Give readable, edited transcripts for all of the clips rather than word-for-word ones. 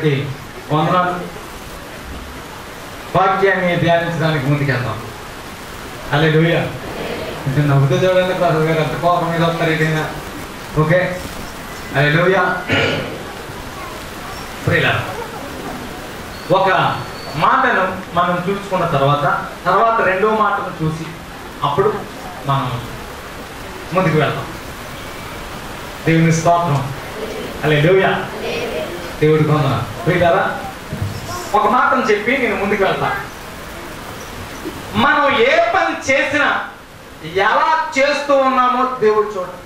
గారికి వందనాలు. వాక్యాన్ని ధ్యానించడానికి ముందుకెళ్తాం. హల్లెలూయా. కొంచెం నవ్వుతూ చూడండి ప్రసాద్ గారు, ఎంత కోపం మీద వస్తారు ఏదైనా. ఓకే, హల్లెలూయా. ప్రియులారా, ఒక మాటను మనం చూసుకున్న తర్వాత రెండో మాటను చూసి అప్పుడు మనం ముందుకు వెళ్తాం. దేవుని స్తోత్రం. హల్లెలూయా. దేవుడి వందనాలు. ప్రియులారా, ఒక మాటను చెప్పి నేను ముందుకు వెళ్తా. మనం ఏ పని చేసినా ఎలా చేస్తూ ఉన్నామో దేవుడు చూడండి.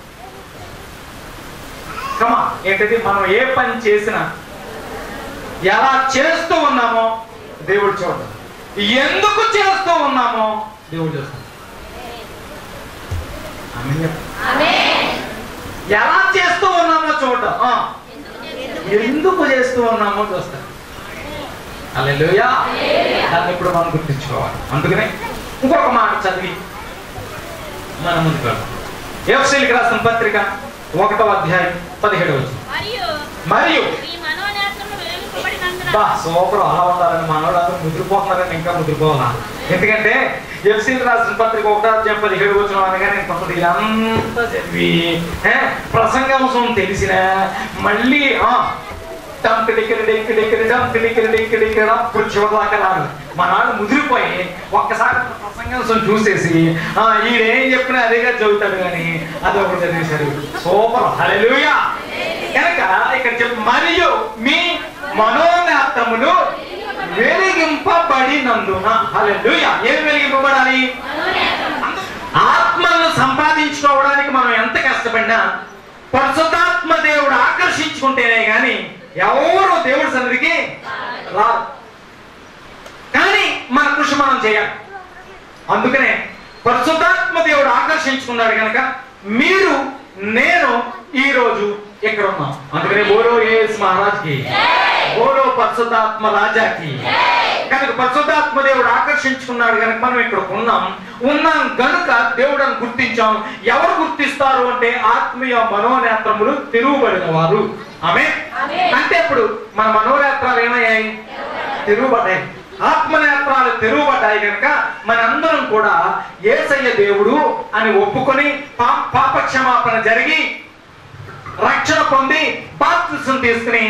కమా ఏంటది? మనం ఏ పని చేసినా ఎలా చేస్తూ ఉన్నామో దేవుడు చూడండి. ఎందుకు చేస్తూ ఉన్నామో దేవుడు చూస్తాడు. ఎలా చేస్తూ ఉన్నామో చూడటం, ఎందుకు చేస్తూ ఉన్నామో చూస్తాడు. హల్లెలూయా. దాన్ని ఇప్పుడు మనం గుర్తించుకోవాలి. అందుకనే ఇంకొక మాట చదివి మనం ముందుకు వెళ్తాం. ఎఫెసీయులకు రాసిన పత్రిక 1వ అధ్యాయం 17వ వచనం. మరియు సూపర్, అలా ఉండాలని మనోడు ముద్రపోతున్నారని ఇంకా ముద్రపోవాలా? ఎందుకంటే ఎఫెసీయులకు రాసిన పత్రిక 1వ అధ్యాయం 17వ వచనం అనగానే కొంత ఇదంతా చదివి ప్రసంగాంశం తెలిసిన మళ్ళీ చివరిదాకా రాదు. మనాడు ముదిరిపోయి ఒక్కసారి ప్రసంగాంశం చూసేసి ఈయనేం చెప్పినా అదేగా చదువుతాడు కానీ అది ఒకటి చదివేశారు. సూపర్. హల్లెలూయా. కనుక ఇక్కడ చెప్పు, మరియు మీ మనోనేత్రములు వెలిగింపబడినందున. హల్లెలూయా. ఏమి వెలిగింపబడాలి? ఆత్మను సంపాదించుకోవడానికి మనం ఎంత కష్టపడినా పరిశుద్ధాత్మ దేవుడు ఆకర్షించుకుంటేనే గాని ఎవరు దేవుడి సన్నిధికి రాదు. కానీ మన కృషి మనం చేయాలి. అందుకనే పరిశుద్ధాత్మ దేవుడు ఆకర్షించుకున్నాడు కనుక మీరు నేను ఈ రోజు ఇక్కడ ఉన్నాం. అందుకనే బోలో యేసు మహారాజ్కి, బోలో పరిశుద్ధాత్మ రాజాకి. కనుక పరిశుద్ధాత్మ దేవుడు ఆకర్షించుకున్నాడు కనుక మనం ఇక్కడ ఉన్నాం గనుక దేవుడని గుర్తించాం. ఎవరు గుర్తిస్తారు అంటే ఆత్మీయ మనోనేత్రములు తెరువబడిన వారు. ఆమేన్. అంటే ఇప్పుడు మన మనోనేత్రాలు ఏమయ్యాయి? తెరువబడ్డాయి. ఆత్మనేత్రాలు తెరువబడ్డాయి కనుక మనందరం కూడా యేసయ్య దేవుడు అని ఒప్పుకొని పాపక్షమాపణ జరిగి రక్షణ పొంది బాప్తిసం తీసుకుని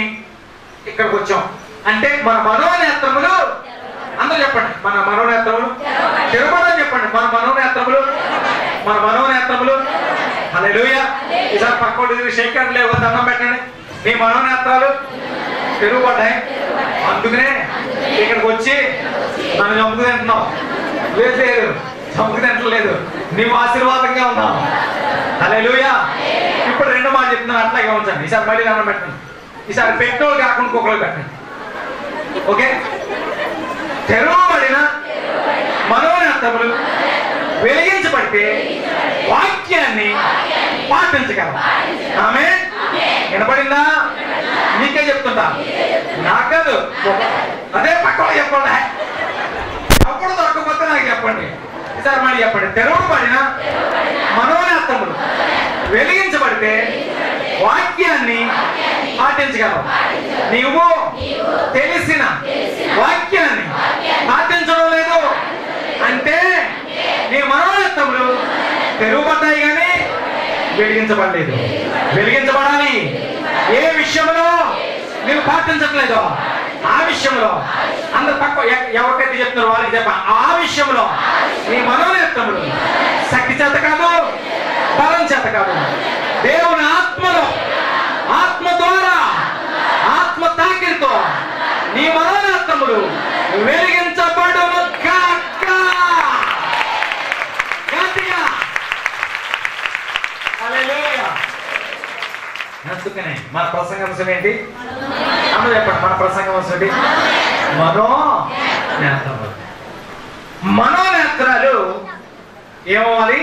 ఇక్కడికి వచ్చాం. అంటే మన మనోనేత్రములు, అందరూ చెప్పండి, మన మనోనేత్రములు తెరువబడని చెప్పండి. మన మనోనేత్రములు హల్లెలూయా. ఈసారి పక్కోటి శేఖర్ లేవు దండం పెట్టండి. నీ మనోనేత్రాలు తెరువబడ్డాయి. అందుకనే ఇక్కడికి వచ్చి నన్ను చంపుకు తింటున్నావు. లేదు, చంపుకు తింటలేదు, నీవు ఆశీర్వాదంగా ఉన్నావు. హల్లెలూయా. ఇప్పుడు రెండో మాట చెప్తున్నాను, అట్లాగే ఉంచండి. ఈసారి మళ్ళీ దండం పెట్టండి. ఈసారి పెట్రోల్ కాకుండా కుక్కలు పెట్టండి. ఓకే. తెరవబడిన మనోనేత్రములు వెలిగించబడితే వాక్యాన్ని పాటించగలం. ఆమేన్. వినపడిందా? నీకే చెప్తుంటా, నాకు కాదు. అదే పక్కన చెప్పండి. అప్పుడు దొరకకపోతే నాకు చెప్పండి. ఈసారి మళ్ళీ చెప్పండి. తెరవబడిన మనోనేత్రములు వెలిగించబడితే వాక్యాన్ని పాటించగలవు. నీవు తెలిసిన వాక్యాన్ని పాటించడం లేదు అంటే నీ మనోనేత్రములు తెరువబడ్డాయి కానీ వెలిగించబడలేదు. వెలిగించబడాలి. ఏ విషయంలో నీవు పాటించట్లేదో ఆ విషయంలో అందరు పక్క ఎవరికైతే చెప్తున్నారో వాళ్ళకి చెప్ప, ఆ విషయంలో నీ మనోనేత్రములు శక్తి చేత కాదు, బలం చేత కాదు, దేవుని ఆత్మలో, ఆత్మ ద్వారా, ఆత్మ తాకిడితో నీ మనోనేత్రములు వెలిగించబడును కాక. హల్లెలూయా. అందుకనే మన ప్రసంగాంశం ఏంటి? అమ్మ చెప్పండి. మన ప్రసంగాంశం ఏంటి? మనోనేత్రములు. మనోనేత్రాలు ఏమవ్వాలి?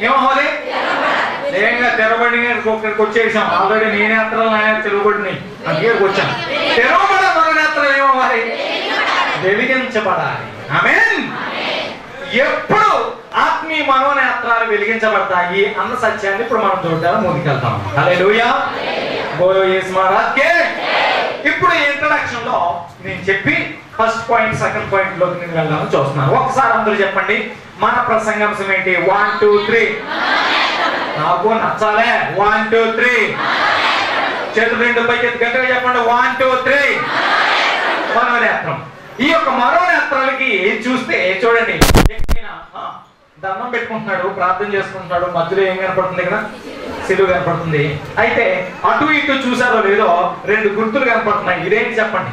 ఏమవ్వాలి? ఏం తెరబడి వచ్చేసాం. ఆల్రెడీ నీ నేత్రాలు ఆయన తెరవబడినాయి, అందుకేకి వచ్చాను. తెరవబడ మనోనేత్రాలు ఏమవ్వాలి? వెలిగించబడాలి. ఆమేన్. ఎప్పుడు ఆత్మీయ మనోనేత్రాలు వెలిగించబడతాయి అన్న సత్యాన్ని ఇప్పుడు మనం చూడాలి, ముందుకెళ్తాం. హల్లెలూయా. బోలో యేసు మహారాజ్కి, ఇప్పుడు ఇంట్రడక్షన్ లో నేను చెప్పి ఫస్ట్ పాయింట్ సెకండ్ పాయింట్ లోకి నేను వెళ్దామని చూస్తున్నాను. ఒకసారి అందరూ చెప్పండి, మన ప్రసంగాంశం ఏంటి? 1 2 3. నాకు నచ్చాలే. 1 2 3. చేతులు రెండు పైకి గట్టిగా చెప్పండి. 1 2 3. మనోనేత్రం. ఈ యొక్క మనోనేత్రాలకి చూస్తే చూడండి, దండం పెట్టుకుంటున్నాడు, ప్రార్థన చేసుకుంటున్నాడు, మధ్యలో ఏం కనపడుతుంది? ఇక్కడ సిలువ కనపడుతుంది. అయితే అటు ఇటు చూసారో లేదో 2 గుర్తులు కనపడుతున్నాయి. ఇదేంటి చెప్పండి?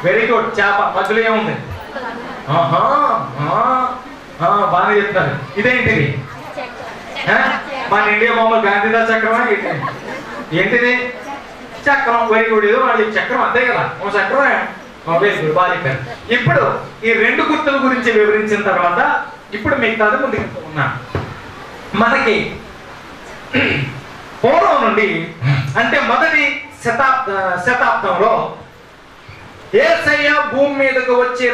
వెరీ గుడ్, చేప. మధ్యలో ఏముంది? బాగానే చెప్తారు. ఇదేంటిది? మన ఇండియా బొమ్మలు గాంధీదా చక్రమా? ఏంటిది? చక్రం. Very good. ఏదో వాడి చక్రం అంతే కదా, చక్రమే. వెరీ గుడ్, బాగా చెప్పారు. ఇప్పుడు ఈ 2 గుర్తుల గురించి వివరించిన తర్వాత ఇప్పుడు మిగతాది ముందుకు ఉన్నాను. మనకి పూర్వం నుండి అంటే మొదటి శతాబ్దంలో యేసయ్య భూమి మీదకు వచ్చి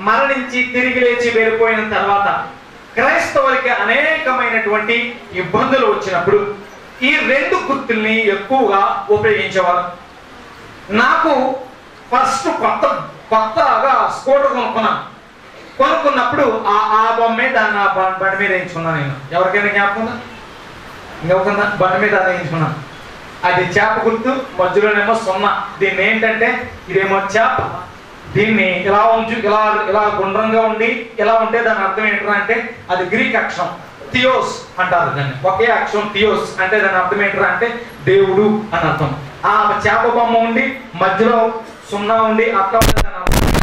మరణించి తిరిగి లేచి వెళ్ళిపోయిన తర్వాత క్రైస్తవులకి అనేకమైనటువంటి ఇబ్బందులు వచ్చినప్పుడు ఈ 2 గుర్తుల్ని ఎక్కువగా ఉపయోగించేవారు. నాకు ఫస్ట్ కొత్తగా స్కూటర్ కొనుక్కున్నప్పుడు ఆ బొమ్మే దాన్ని బండి మీద వేయించుకున్నాను నేను. ఎవరికైనా జ్ఞాపకం ఉందా? ఇంకొక బండి మీద అది వేయించుకున్నాను. అది చేప గుర్తు, మధ్యలోనేమో 0. దీన్ని ఏంటంటే ఇదేమో చేప, దీన్ని ఇలా ఉంచు, ఇలా గుండ్రంగా ఉండి ఇలా ఉంటే దాని అర్థం ఏంటంటే అది గ్రీక్ అక్షరం థియోస్ అంటారు దాన్ని. ఒకే అక్షరం థియోస్ అంటే దాని అర్థం ఏంటంటే అంటే దేవుడు అని అర్థం. ఆ చేప బొమ్మ ఉండి మధ్యలో 0 ఉండి అర్థం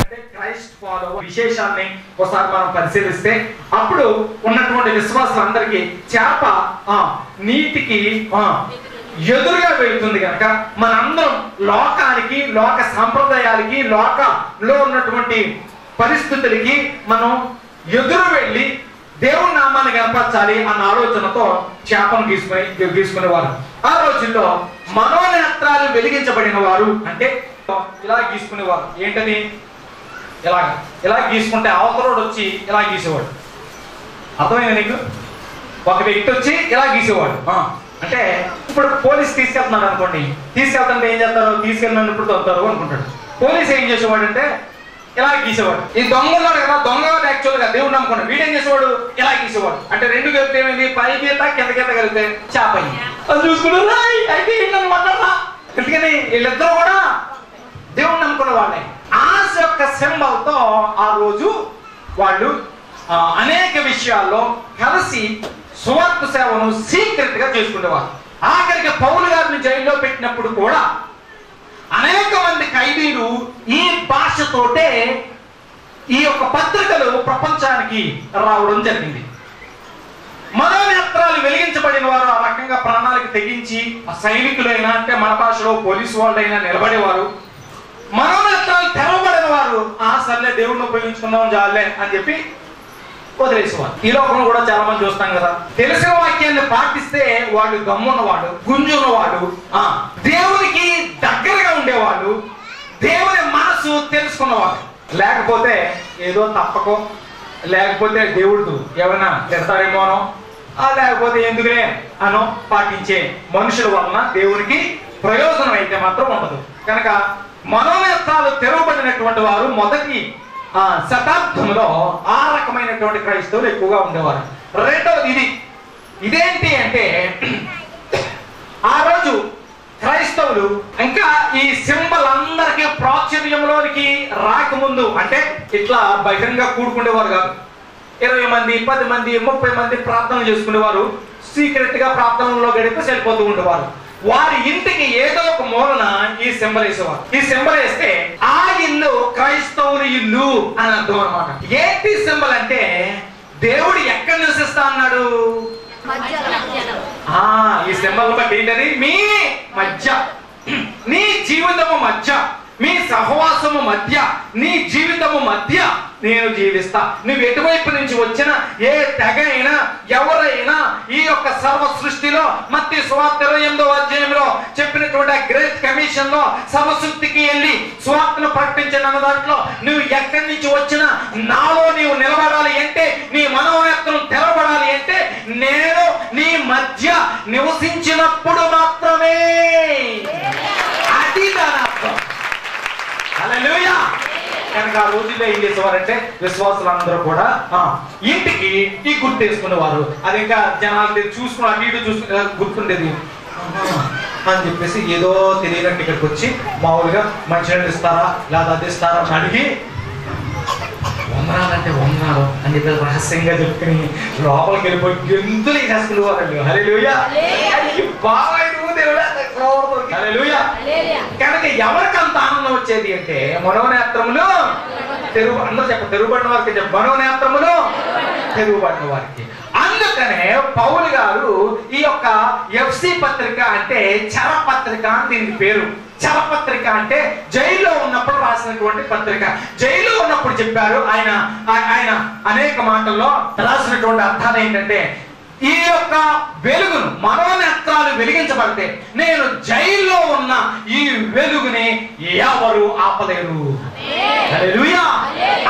అంటే క్రైస్ట్ ఫాలోవర్ విశేషాన్ని ఒకసారి మనం పరిశీలిస్తే అప్పుడు ఉన్నటువంటి విశ్వాసులందరికీ చేప నీటికి ఎదురుగా వెళ్తుంది కనుక మనందరం లోకానికి, లోక సంప్రదాయాలకి, లోకంలో ఉన్నటువంటి పరిస్థితులకి మనం ఎదురు వెళ్ళి దేవుని నామాన్ని కనపరచాలి అన్న ఆలోచనతో చేపను గీసుకునేవారు. ఆ రోజుల్లో మనోనేత్రాలు వెలిగించబడిన వారు అంటే ఇలా గీసుకునేవారు. ఏంటని? ఇలా గీసుకుంటే అవతలోడు వచ్చి ఇలా గీసేవాడు. అర్థమైంది నీకు? ఒక వ్యక్తి వచ్చి ఇలా గీసేవాడు. అంటే ఇప్పుడు పోలీస్ తీసుకెళ్తున్నాడు అనుకోండి, తీసుకెళ్తుంటే ఏం చేస్తారు? తీసుకెళ్ళినప్పుడు తొంతారు అనుకుంటాడు. పోలీస్ ఏం చేసేవాడు అంటే ఇలా గీసేవాడు. ఈ దొంగ ఉన్నాడు కదా, దొంగ యాక్చువల్ గా దేవుడు నమ్ముకున్నాడు, వీడేం చేసేవాడు? ఇలా గీసేవాడు. అంటే 2 కలిపితే ఏమైంది? పై గీత కింద గీత కలిపితే చేప అయింది. అది చూసుకున్నారు. అయితే ఏంటన్నమాట, ఎందుకని వీళ్ళిద్దరూ కూడా దేవుడు నమ్ముకున్న వాళ్ళే. ఆశ యొక్క సింబల్ తో ఆ రోజు వాళ్ళు అనేక విషయాల్లో కలిసి సువార్త సేవను సీక్రెట్ గా చేసుకునేవారు. ఆఖరికి పౌలు గారిని జైల్లో పెట్టినప్పుడు కూడా అనేక మంది ఖైదీలు ఈ భాషతోటే ఈ యొక్క పత్రికలు ప్రపంచానికి రావడం జరిగింది. మనోనేత్రాలు వెలిగించబడిన వారు ఆ రకంగా ప్రాణాలకు తెగించి సైనికులైనా అంటే మన భాషలో పోలీసు వాళ్ళైనా నిలబడేవారు. మనోనేత్రాలు తెరవబడిన వారు సర్లే దేవుడిని ఉపయోగించుకుందాం జాలే అని చెప్పి వదిలేసేవారు. ఈ లోకంలో కూడా చాలా మంది చూస్తాం కదా, తెలిసిన వాక్యాన్ని పాటిస్తే వాడు గమ్మున్నవాడు, గుంజున్నవాడు, దేవునికి దగ్గరగా ఉండేవాడు, దేవుని మనసు తెలుసుకున్నవాడు. లేకపోతే ఏదో తప్పకో, లేకపోతే దేవుడు ఏమైనా తిడతారేమోనో, లేకపోతే ఎందుకులే అనో పాటించే మనుషుల వలన దేవునికి ప్రయోజనం అయితే మాత్రం ఉండదు. కనుక మనోనేత్రాలు తెరవబడినటువంటి వారు మొదటి శతాబ్దంలో ఆ రకమైనటువంటి క్రైస్తవులు ఎక్కువగా ఉండేవారు. రెండవది ఇదేంటి అంటే ఆ రోజు క్రైస్తవులు ఇంకా ఈ సింబల్ అందరికీ ప్రాచుర్యంలోనికి రాకముందు అంటే ఇట్లా బహిరంగ కూడుకునేవారు కాదు. 20 మంది 10 మంది 30 మంది ప్రార్థనలు చేసుకునేవారు. సీక్రెట్ గా ప్రార్థనలో గడిపి వెళ్ళిపోతూ ఉండేవారు. వారి ఇంటికి ఏదో ఒక మూలన ఈ సింబల్ వేసేవారు. ఈ సింబల్ వేస్తే ఆ ఇల్లు క్రైస్తవుని ఇల్లు అని అర్థం అన్నమాట. ఏంటి సింబల్ అంటే దేవుడు ఎక్కడ నివసిస్తా అన్నాడు? ఈ సింబల్ బట్టి ఏంటది? మీ మధ్య, నీ జీవితము మధ్య, మీ సహవాసము మధ్య, నీ జీవితము మధ్య నేను జీవిస్తా. నువ్వు ఎటువైపు నుంచి వచ్చినా, ఏ తెగ అయినా, ఎవరైనా ఈ యొక్క సర్వ సృష్టిలో మత్తయి సువార్త 28వ అధ్యాయంలో చెప్పినటువంటి గ్రేట్ కమిషన్ లో సర్వసృష్టికి వెళ్ళి సువార్తను ప్రకటించిన దాంట్లో నువ్వు ఎక్కడి నుంచి వచ్చినా నాలో నీవు నిలబడాలి అంటే, నీ మనోనేత్రం తెరవబడాలి అంటే నేను నీ మధ్య నివసించినప్పుడు మాత్రమే. అది దాని హల్లెలూయా. కనుక ఆ రోజుల్లో ఏం చేసేవారంటే విశ్వాసులందరూ కూడా ఇంటికి ఈ గుర్తు వేసుకునేవారు. అది ఇంకా జనాలు చూసుకుని అటు ఇటు చూసుకుని గుర్తుండేది అని చెప్పేసి ఏదో తెలియనట్టు ఇక్కడికి వచ్చి మామూలుగా మంచినీళ్ళు ఇస్తారా లేదా అది ఇస్తారా అని అడిగి వందనాలంటే వందనాలు అని చెప్పి రహస్యంగా చెప్పుకుని లోపలికి వెళ్ళిపోయి గెంతులు వేసేసుకునేవారు. హల్లెలూయా. హల్లెలూయా. కనుక ఎవరికి అంత ఆనందం వచ్చేది అంటే మనోనేత్రములు అందరూ తెరుగుబడిన వారికి మనోనేత్రములు తెరుగుబడిన వారికి. అందుకనే పౌలు గారు ఈ యొక్క ఎఫ్సి పత్రిక అంటే చరపత్రిక అని దీనికి పేరు. చరపత్రిక అంటే జైల్లో ఉన్నప్పుడు రాసినటువంటి పత్రిక. జైల్లో ఉన్నప్పుడు చెప్పారు ఆయన అనేక మాటల్లో రాసినటువంటి అర్థాలు ఏంటంటే ఈ యొక్క వెలుగును మనోనేత్రాలు వెలిగించబడితే నేను జైల్లో ఉన్న ఈ వెలుగుని ఎవరు ఆపలేరు. హల్లెలూయా.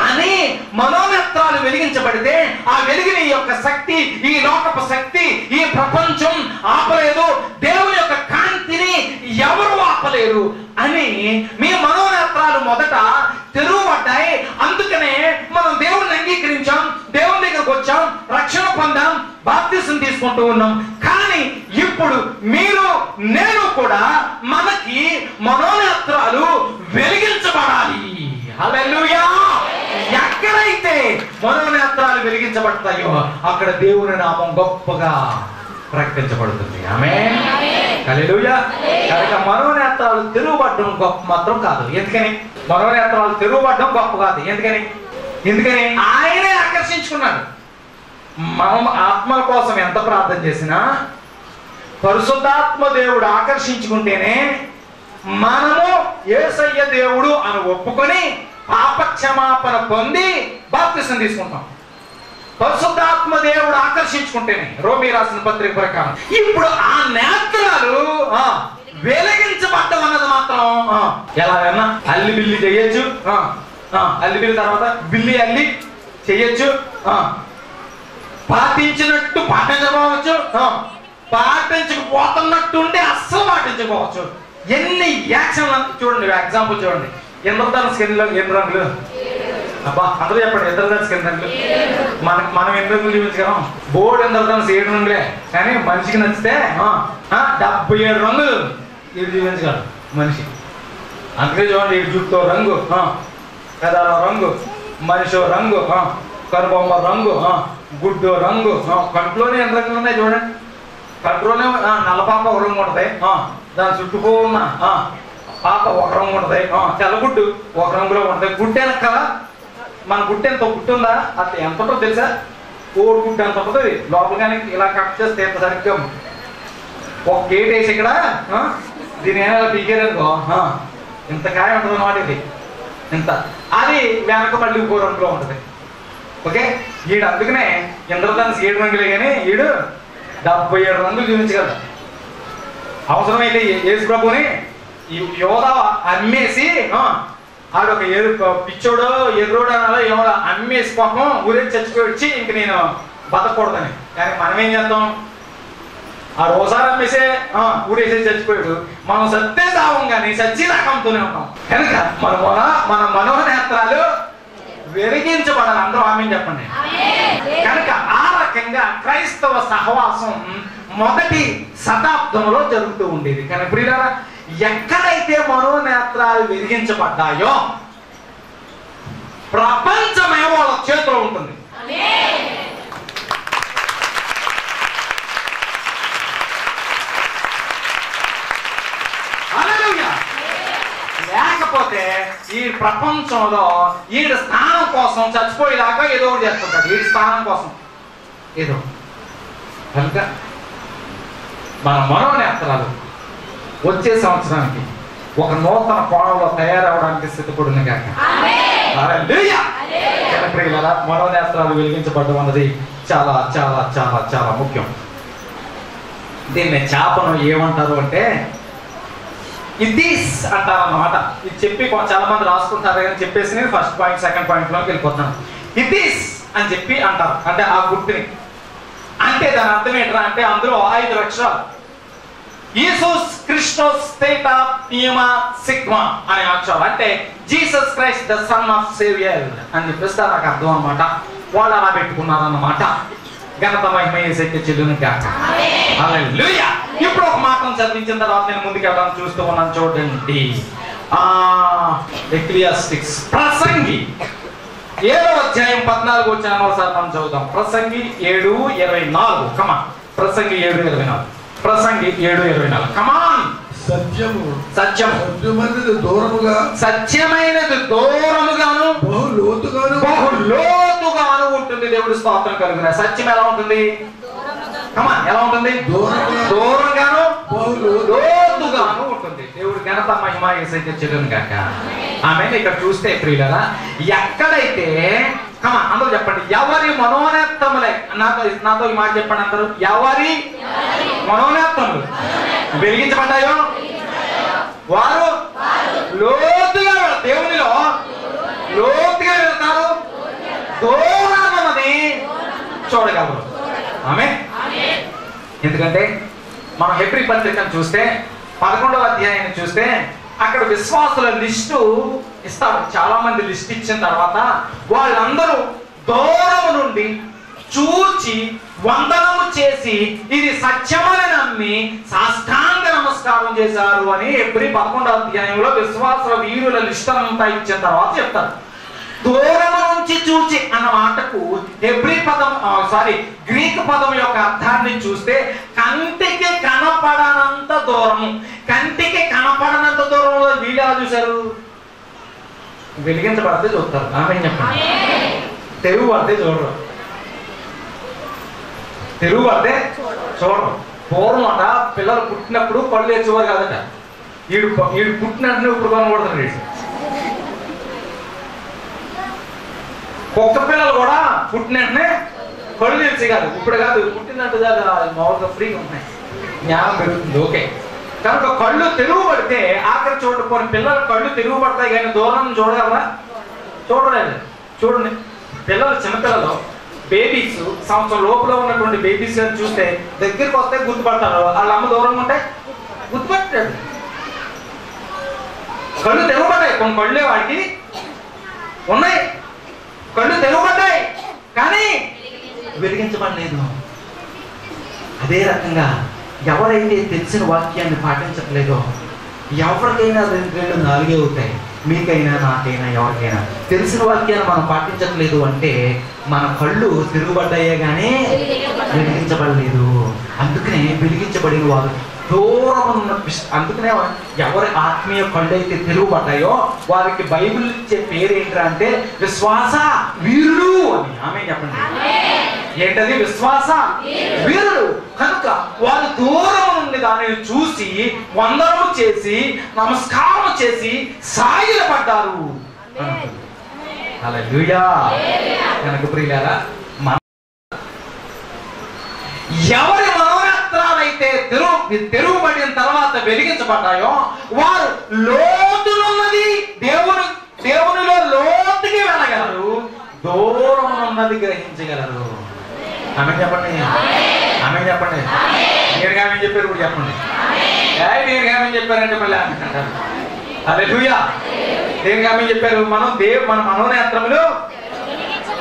అని మనోనేత్రాలు వెలిగించబడితే ఆ వెలుగుని యొక్క శక్తి, ఈ లోకపు శక్తి, ఈ ప్రపంచం ఆపలేదు. దేవుని యొక్క కాంతిని ఎవరు ఆపలేరు అని మీ మనోనేత్రాలు మొదట తెరువబడ్డాయి. అందుకనే మనం దేవుడిని అంగీకరించాం, దేవుని దగ్గరకు వచ్చాం, రక్షణ పొందాం, బాప్తిసం తీసుకుంటూ ఉన్నాం. కానీ ఇప్పుడు మీరు నేను కూడా మనకి మనోనేత్రాలు వెలిగించబడాలి. హల్లెలూయా. ఎక్కడైతే మనోనేత్రాలు వెలిగించబడతాయో అక్కడ దేవుని నామం గొప్పగా ప్రకటించబడుతుంది. ఆమేన్. హల్లెలూయా. కనుక మనోనేత్రాలు తెరువబడడం గొప్ప మాత్రం కాదు. ఎందుకని మనోనేత్రాలు తెరువబడడం గొప్ప కాదు? ఎందుకని ఆయనే ఆకర్షించుకున్నాడు. మనం ఆత్మల కోసం ఎంత ప్రార్థన చేసినా పరిశుద్ధాత్మ దేవుడు ఆకర్షించుకుంటేనే మనము యేసయ్య దేవుడు అని ఒప్పుకొని పాపక్షమాపణ పొంది బాప్తిసం తీసుకుంటాం. పరిశుద్ధాత్మ దేవుడు ఆకర్షించుకుంటేనే రోమీ రాసిన పత్రిక ప్రకారం. ఇప్పుడు ఆ నేత్రాలు వెలిగించబడ్డం అన్నది మాత్రం ఎలాగైనా అల్లి బిల్లి చేయొచ్చు. అల్లి బిల్లి తర్వాత బిల్లి అల్లి చేయొచ్చు. పాటించినట్టు పాటించకపోవచ్చు, పాటించకపోతున్నట్టు ఉంటే అస్సలు పాటించకపోవచ్చు. ఎన్ని యాక్షన్ చూడండి. ఎగ్జాంపుల్ చూడండి. ఇంద్రధనుస్సు ఎన్ని రంగులు? అబ్బా అందరూ చెప్పండి. ఇంద్రధనుస్సు ఎన్ని రంగులు? మనం ఎన్ని రంగులు చూపించగలం? బోర్డు ఇంద్రధనుస్సు 7 రంగులే. కానీ మనిషికి నచ్చితే 77 రంగులు ఇది చూపించగలరు మనిషి. అందుకే చూడండి, ఇటు జుట్టో రంగు, పెదాల రంగు, మనిషి రంగు, కనుబొమ్మ రంగు, గుడ్డు రంగు, కంట్లోనే ఎన్ని రంగులు ఉన్నాయి చూడండి. కంట్లోనే నల్లపాప ఒక రంగు ఉంటుంది, దాని చుట్టుకో ఉన్న పాప ఒక రంగు ఉంటుంది, తెల్లగుడ్డు ఒక రంగులో ఉంటుంది. గుడ్డు వెనక మన గుడ్డు ఎంత గుడ్డు ఉందా అది ఎంత ఉంటుందో తెలుసా? కోడి గుడ్డు ఎంత ఉంటుంది. లోపల కానీ ఇలా కట్ చేస్తే ఎంత సరిగ్గా ఒక గేట్ వేసి ఇక్కడ దీని ఏమైనా పీకేరనుకో ఇంత కాయ ఉంటుంది అన్నమాట. ఇది ఇంత. అది వెనక మళ్ళీ ఇంకో రంగులో ఉంటుంది. ఓకే. ఈడు అందుకనే ఇంద్రధనుస్సు 7 రంగులే కానీ ఈడు 77 రంగులు చూపించగలరు. అవసరమైతే యేసు ప్రభుని యోధ అమ్మేసి ఆడొక పిచ్చోడో ఎర్రోడో అనాలో యోధ అమ్మేసి పాపం ఊరేసి చచ్చిపోయి వచ్చి ఇంక నేను బతకూడదని. కానీ మనం ఏం చేద్దాం? ఆ రోజారు అమ్మేసే ఊరేసి చచ్చిపోయాడు. మనం సత్తే దావం కానీ సచ్చిదాకా అమ్ముతూనే ఉంటాం. కనుక మన మనోనేత్రాలు వెలిగించబడాలి. అందరూ ఆమేన్ చెప్పండి. కనుక ఆ రకంగా క్రైస్తవ సహవాసం మొదటి శతాబ్దంలో జరుగుతూ ఉండేది. కానీ ప్రియులారా, ఎక్కడైతే మనోనేత్రాలు వెలిగించబడ్డాయో ప్రపంచమే వాళ్ళ చేతిలో ఉంటుంది. లేకపోతే ఈ ప్రపంచంలో ఈడి స్థానం కోసం చచ్చిపోయేదాకా ఏదో ఒకటి చేస్తుంటాడు. ఈడి స్థానం కోసం ఏదో. కనుక మన మనోనేత్రాలు వచ్చే సంవత్సరానికి ఒక నూతన కోణంలో తయారవడానికి సిద్ధపడిన కాక మనోనేత్రాలు వెలిగించబడడం అన్నది చాలా చాలా చాలా చాలా ముఖ్యం. దీన్ని చేపను ఏమంటారు అంటే ఇదిస్ అంటారు అన్నమాట. ఇది చెప్పి చాలా మంది రాసుకుంటారు కానీ చెప్పేసి నేను ఫస్ట్ పాయింట్ సెకండ్ పాయింట్లోకి వెళ్ళిపోతున్నాను. ఇదిస్ అని చెప్పి అంటారు. అంటే ఆ గుర్తుని అంటే దాని అర్థం ఏంటరా అంటే అందులో 5 అక్షరాలు. ఈసూస్ క్రిస్టోస్ థేటా పియమా సిగ్మా అనే అక్షరాలు, అంటే Jesus Christ the son of saviour అని చెప్పేస్తే నాకు అర్థం అనమాట. వాళ్ళు అలా పెట్టుకున్నారన్నమాట. ఘనత మహిమ యేసుకే చెల్లును గాక. హల్లెలూయా. ఇప్పుడు ఒక మాటను చదివించిన తర్వాత నేను ముందుకు వెళ్ళడం చూస్తూ ఉన్నాను. చూడండి, ఎక్లియాస్టిక్స్ ప్రసంగి 7వ అధ్యాయం 14 వచనం ఒకసారి మనం చదువుదాం. ప్రసంగి 7:24. కమాన్. ప్రసంగి 7:24. ప్రసంగి 7:24. కమాన్. సత్యము సత్యమైనది దూరముగాను బహు లోతుగాను ఉంటుంది. దేవుడి స్తోత్రం కలుగున. సత్యం ఎలా ఉంటుంది? కమాన్, ఎలా ఉంటుంది? దూరంగాను లోతుగాను ఉంటుంది. దేవుడి ఘనత మహిమ యేసుకే చెల్లును గాక. ఆమె ఇక్కడ చూస్తే ప్రియులారా, ఎక్కడైతే కమాన్ అందరూ చెప్పండి, ఎవరి మనోనేత్రములే, నాతో ఈ మాట చెప్పండి అందరూ, ఎవరి మనోనేత్రములు వెలిగించబడ్డాయో వారు లోతుగా దేవునిలో లోతుగా వెళ్తారు, దూరాన్నది చూడగలరు. ఆమె ఎందుకంటే మనం హెబ్రీ పత్రికను చూస్తే 11వ అధ్యాయాన్ని చూస్తే అక్కడ విశ్వాసుల లిస్టు ఇస్తాడు. చాలా మంది లిస్ట్ ఇచ్చిన తర్వాత వాళ్ళందరూ దూరం నుండి చూచి వందనము చేసి ఇది సత్యమని నమ్మి సాష్టాంగ నమస్కారం చేశారు అని హెబ్రీ 11వ అధ్యాయంలో విశ్వాసుల వీరుల లిస్ట్ అంతా ఇచ్చిన తర్వాత చెప్తారు. దూరం నుంచి చూచి అన్న మాటకు గ్రీక్ పదం యొక్క అర్థాన్ని చూస్తే కంటికి కనపడనంత దూరము. కంటికి కనపడనంత దూరంలో వీళ్ళు ఎలా చూశారు? వెలిగించబడితే చూస్తారు. ఆమె చెప్పండి. తెరుగు పడితే చూడరు. తెరుగు పడితే చూడరు. పూర్వం అట పిల్లలు పుట్టినప్పుడు కళ్ళు తెచ్చేవారు కాదట. వీడు పుట్టినట్టు ఇప్పుడు కొనకూడదు. వీడు కుక్క పిల్లలు కూడా పుట్టినట్టునే కళ్ళు తెలిసి కాదు, ఇప్పుడు కాదు, పుట్టినట్టు కాదు, మామూలుగా ఫ్రీగా ఉన్నాయి, జ్ఞానం పెరుగుతుంది. ఓకే, కనుక కళ్ళు తెరుగుపడితే ఆఖరి చూడకపోయిన పిల్లలు కళ్ళు తెరుగుపడతాయి కానీ దూరం చూడగలరా? చూడలేదు. చూడండి, పిల్లలు చిన్నపిల్లలు బేబీస్ సంవత్సరం లోపల ఉన్నటువంటి బేబీస్ అని చూస్తే దగ్గరికి వస్తే గుర్తుపడతారు. వాళ్ళ అమ్మ దూరంగా ఉంటే గుర్తుపట్టాడు. కళ్ళు తెరుగుపడ్డాయి. కొన్ని కళ్ళే వాడికి ఉన్నాయి, కళ్ళు తెరుగుపడ్డాయి కానీ వెలిగించబడలేదు. అదే రకంగా ఎవరైతే తెలిసిన వాక్యాన్ని పాటించట్లేదో ఎవరికైనా 2 4 అవుతాయి. మీకైనా నాకైనా ఎవరికైనా తెలిసిన వాక్యాన్ని మనం పాటించట్లేదు అంటే మన కళ్ళు తిరుగుబడ్డాయే కానీ వెలిగించబడలేదు. అందుకనే వెలిగించబడిన వారు దూరం ఉన్న, అందుకనే ఎవరి ఆత్మీయ కళ్ళు అయితే తిరుగుబడ్డాయో వారికి బైబిల్ ఇచ్చే పేరు ఏంటంటే అంటే విశ్వాస వీరులు అని. ఆమె చెప్పండి. ఏంటది? విశ్వాస వీరులు. కనుక వారు దూరం నుండి దానిని చూసి వందనము చేసి నమస్కారం చేసి సాగిలపడ్డారు. హల్లెలూయా. కనుక ప్రియులారా, ఎవరి మనోనేత్రాలైతే తెరుగుబడిన తర్వాత వెలిగించబడ్డాయో వారు లోతునున్నది దేవునిలో లోతుకి వెళ్ళగలరు, దూరం ఉన్నది గ్రహించగలరు. ఆమె చెప్పండి. ఆమె చెప్పండి. నేరుగా ఆమె చెప్పారు. ఇప్పుడు చెప్పండి. నేరుగా ఆమె చెప్పారంటే మళ్ళీ అంటారు. హల్లెలూయా. నేరుగా ఆమె చెప్పారు. మన మనోనేత్రములు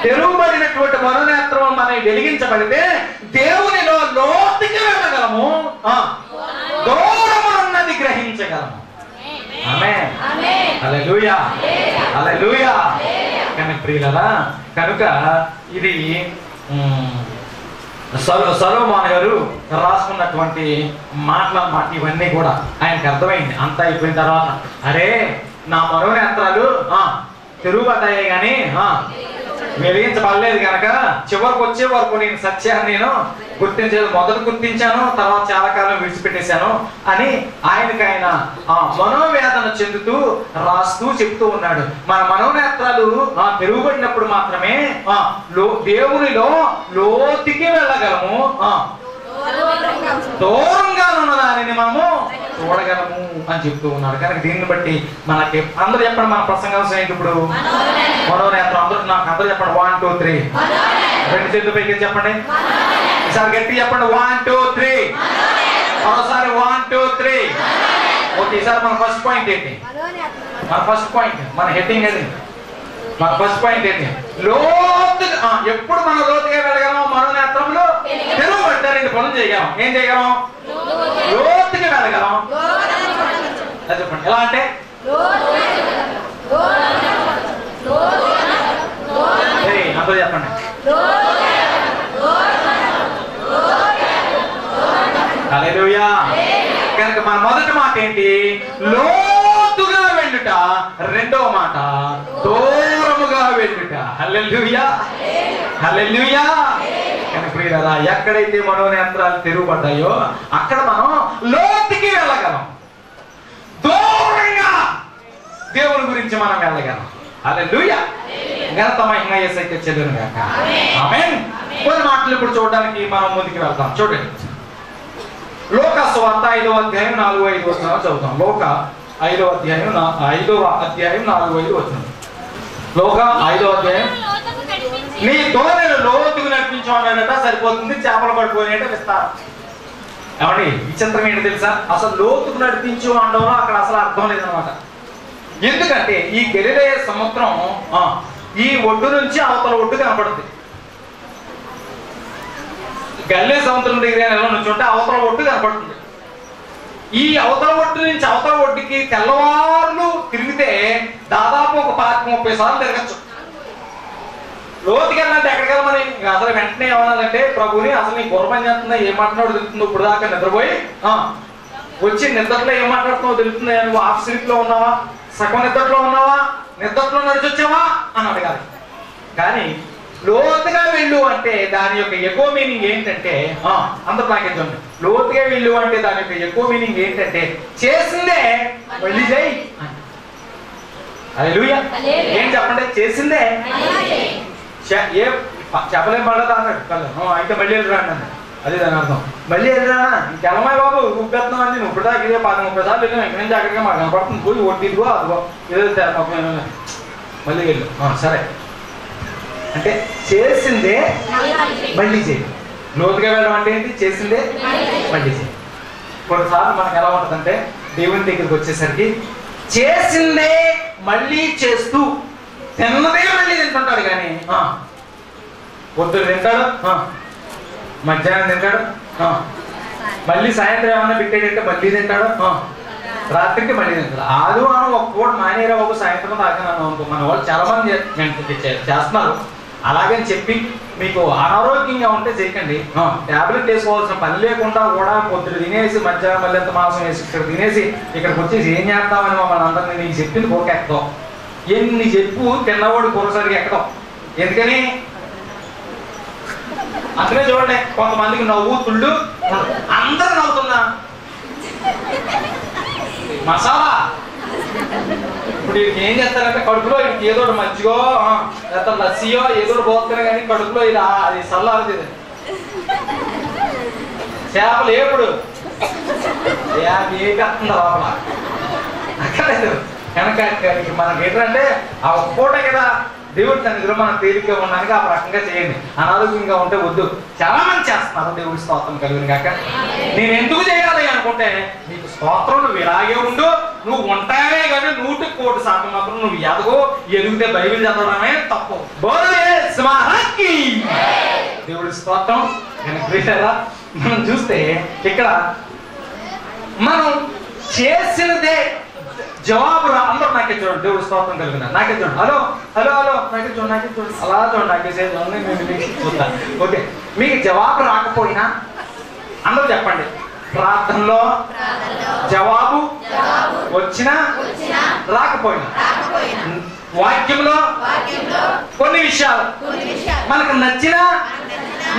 తెరుగుబడినటువంటి మనోనేత్రం మనం వెలిగించబడితే దేవునిలో లోతుకి వెళ్ళగలము, దూరమున్నది గ్రహించగలము. ఆమేన్. హల్లెలూయా. హల్లెలూయా. కనుక ప్రియులారా, కనుక ఇది సొలొమోను గారు రాసుకున్నటువంటి మాటలన్నమాట. ఇవన్నీ కూడా ఆయనకు అర్థమైంది. అంతా అయిపోయిన తర్వాత అరే నా మనోనేత్రాలు తిరుగుబడ్డాయి కానీ వెలిగించబడలేదు కనుక చివరికి వచ్చే వరకు నేను సత్యాన్ని నేను గుర్తించలేదు. మొదట గుర్తించాను, తర్వాత చాలా కాలం విడిచిపెట్టేశాను అని ఆయన మనోవేదన చెందుతూ రాస్తూ చెప్తూ ఉన్నాడు. మన మనోనేత్రాలు తిరుగుబడినప్పుడు మాత్రమే దేవునిలో లోతుకి వెళ్ళగలము, దూరంగా ఉన్న దానిని మనము చూడగలము అని చెప్తూ ఉన్నాడు. కనుక దీన్ని బట్టి మనకి అందరూ చెప్పండి, మన ప్రసంగాంశం ఏంటి ఇప్పుడు? మనోనేత్రం. అందరూ చెప్పండి. 1 2 3. 2 చేతుల పైకి చెప్పండి. ఈసారి గట్టి చెప్పండి. 1 2 3. మరోసారి 1 2 3. ఓకే, ఈసారి మన ఫస్ట్ పాయింట్ ఏంటి? మన ఫస్ట్ పాయింట్, మన హెడ్డింగ్ అది. మన ఫస్ట్ పాయింట్ ఏంటి? లోతుగా. ఎప్పుడు మనం లోతుగా వెళ్ళగలం? మనోనేత్రములు తెరవబడితే 2 పనులు చేయగలం. ఏం చేయగలం? లోతుగా వెళ్ళగలం. అది చెప్పండి. ఎలా అంటే అందరూ చెప్పండి. హల్లెలూయా. కనుక మన మొదటి మాట ఏంటి? లోతుగా వెళ్ళుట. రెండవ మాట దూరముగా వెళ్ళుట. హల్లెలూయా, హల్లెలూయా. కనుక ప్రియులారా, ఎక్కడైతే మనోనేత్రాలు తెరువబడ్డాయో అక్కడ మనం లోతుకి వెళ్ళగలం. దూరంగా దేవుని గురించి మనం వెళ్ళగలం. హల్లెలూయా. ఘనత మహిమ యేసుకే చెల్లును గాక. ఆమేన్. కొన్ని మాటలు ఇప్పుడు చూడడానికి మనం ముందుకు వెళ్తాం. చూడండి, లోకా సువార్త 5వ అధ్యాయం 4-5 వచనాలు చదువుతాం. లోకా 5వ అధ్యాయం 4-5 వచనాలు. లోకా 5వ అధ్యాయం. నీ దోణిని లోతుకు నడిపించమన్నాడట. సరిపోతుంది. చేపలు పడిపోయినట్టే విస్తారం. ఏమండి, విచిత్రం ఏంటి తెలుసా? అసలు లోతుకు నడిపించు అనడంలో అక్కడ అసలు అర్థం లేదనమాట. ఎందుకంటే ఈ గలిలయ సముద్రం ఈ ఒడ్డు నుంచి అవతల ఒడ్డు కనపడుతుంది. గలిలయ సముద్రం దగ్గర ఎలా నుంచి ఉంటే అవతల ఒడ్డు కనపడుతుంది. ఈ అవతల ఒడ్డు నుంచి అవతల ఒడ్డుకి తెల్లవారులు తిరిగితే దాదాపు ఒక 30 సార్లు తిరగచ్చు. లోతుకి వెళ్ళాలంటే ఎక్కడికి వెళ్ళమని అసలు వెంటనే ఏమన్నాలంటే, ప్రభుని అసలు నీ గుర్రం చేస్తుందా, ఏం మాట్లాడో తెలుస్తుందో, ఇప్పుడు దాకా నిద్రపోయి వచ్చి నిద్రలో ఏం మాట్లాడుతున్నావు తెలుస్తుంది. నువ్వు హాఫ్ స్లీప్ లో ఉన్నావా, సగం నిద్రలో ఉన్నావా, నిద్రలో నడిచొచ్చావా అని అడగాలి. కానీ లోతుగా వెళ్ళు అంటే దాని యొక్క ఎక్కువ మీనింగ్ ఏంటంటే, అందరూ నాకే చూడండి, లోతుగా వెళ్ళు అంటే దాని యొక్క ఎక్కువ మీనింగ్ ఏంటంటే చేసిందే మళ్ళీ చేయి. హల్లెలూయా. ఏం చెప్పండి? చేసిందే ఏ చెప్పలేం పడదా అన్నాడు. అయితే మళ్ళీ వెళ్ళరా అన్నాడు. అదే దాని అర్థం. మళ్ళీ వెళ్ళరా, ఇంకెలమాయి బాబు ఉబ్బెత్తున్నాం అండి. నువ్వు ఇప్పుడు దాకా 30 సార్లు వెళ్ళాం. ఇక్కడ నుంచి అక్కడికి మాకు కనపడుతుంది. పోయి ఒడ్డిదిగో అదిగో ఏదో మళ్ళీ వెళ్ళు. సరే అంటే చేసిందే మళ్ళీ చేయి. లోతుగా వెళ్ళడం అంటే ఏంటి? చేసిందే మళ్ళీ చేయి. కొన్నిసార్లు మనకు ఎలా ఉంటుందంటే, దేవుని దగ్గరికి వచ్చేసరికి చేసిందే మళ్ళీ చేస్తూ తిన్నదే మళ్ళీ తింటుంటాడు. కానీ పొద్దున తింటాడు, మధ్యాహ్నం తింటాడు, మళ్ళీ సాయంత్రం ఏమన్నా పెట్టేటంటే మళ్ళీ తింటాడు, రాత్రికి మళ్ళీ తింటాడు. ఆదివారం ఒక పూట మానేరా బాబు సాయంత్రం తాగినాను అనుకో. మన వాళ్ళు చాలా మంది చేస్తున్నారు. అలాగని చెప్పి మీకు అనారోగ్యంగా ఉంటే చేయకండి. టాబ్లెట్ వేసుకోవాల్సిన పని లేకుండా కూడా పొద్దున తినేసి మధ్యాహ్నం మళ్ళీ ఎంత మాంసం వేసి ఇక్కడ తినేసి ఇక్కడికి వచ్చేసి ఏం చేస్తామని మమ్మల్ని అందరినీ నీకు చెప్పింది కొరకెక్కడం. ఎన్ని చెప్పు తిన్నవాడు కొరసరికి ఎక్కడం. ఎందుకని? అందుకే చూడండి, కొంతమందికి నవ్వు తుళ్ళు అందరూ నవ్వుతున్నా మసాలా. ఇప్పుడు ఏం చేస్తారంటే కడుపులో ఏదో మజ్జిగో లేకపోతే లస్సీయో ఏదో పోతున్నా కానీ కడుపులో ఇది సల్లాది. చేపలు ఏపుడు ఏకేస్తుంది లోపల అక్కర్లేదు. కనుక మనకి ఏంటంటే ఆ పూట కదా దేవుడి సన్నిధిలో మనం తేలిగ్గా ఉండడానికి ఆ రకంగా చేయండి. అనారోగ్యంగా ఉంటే వద్దు. చాలా మంది చేస్తున్నారు. దేవుడి స్తోత్రం కలుగును గాక. నేను ఎందుకు చేయాలి అనుకుంటే, నీకు స్తోత్రం నువ్వు ఇలాగే ఉండు, నువ్వు ఉంటావే కానీ 100% మాత్రం నువ్వు ఎదిగితే బైబిల్ చదవడమే తప్పు. దేవుడి స్తోత్రం. మనం చూస్తే ఇక్కడ మనం చేసినదే జవాబు అందరూ నాకే చూడండి. దేవుడు స్తోత్రం కలిగిన నాకే చూడండి. హలో హలో హలో నాకే చూడండి, నాకే చూడండి, అలా చూడండి, నాకేసే చూద్దాం. ఓకే, మీకు జవాబు రాకపోయినా అందరూ చెప్పండి. ప్రార్థనలో జవాబు వచ్చినా రాకపోయినా, వాక్యంలో కొన్ని విషయాలు మనకు నచ్చినా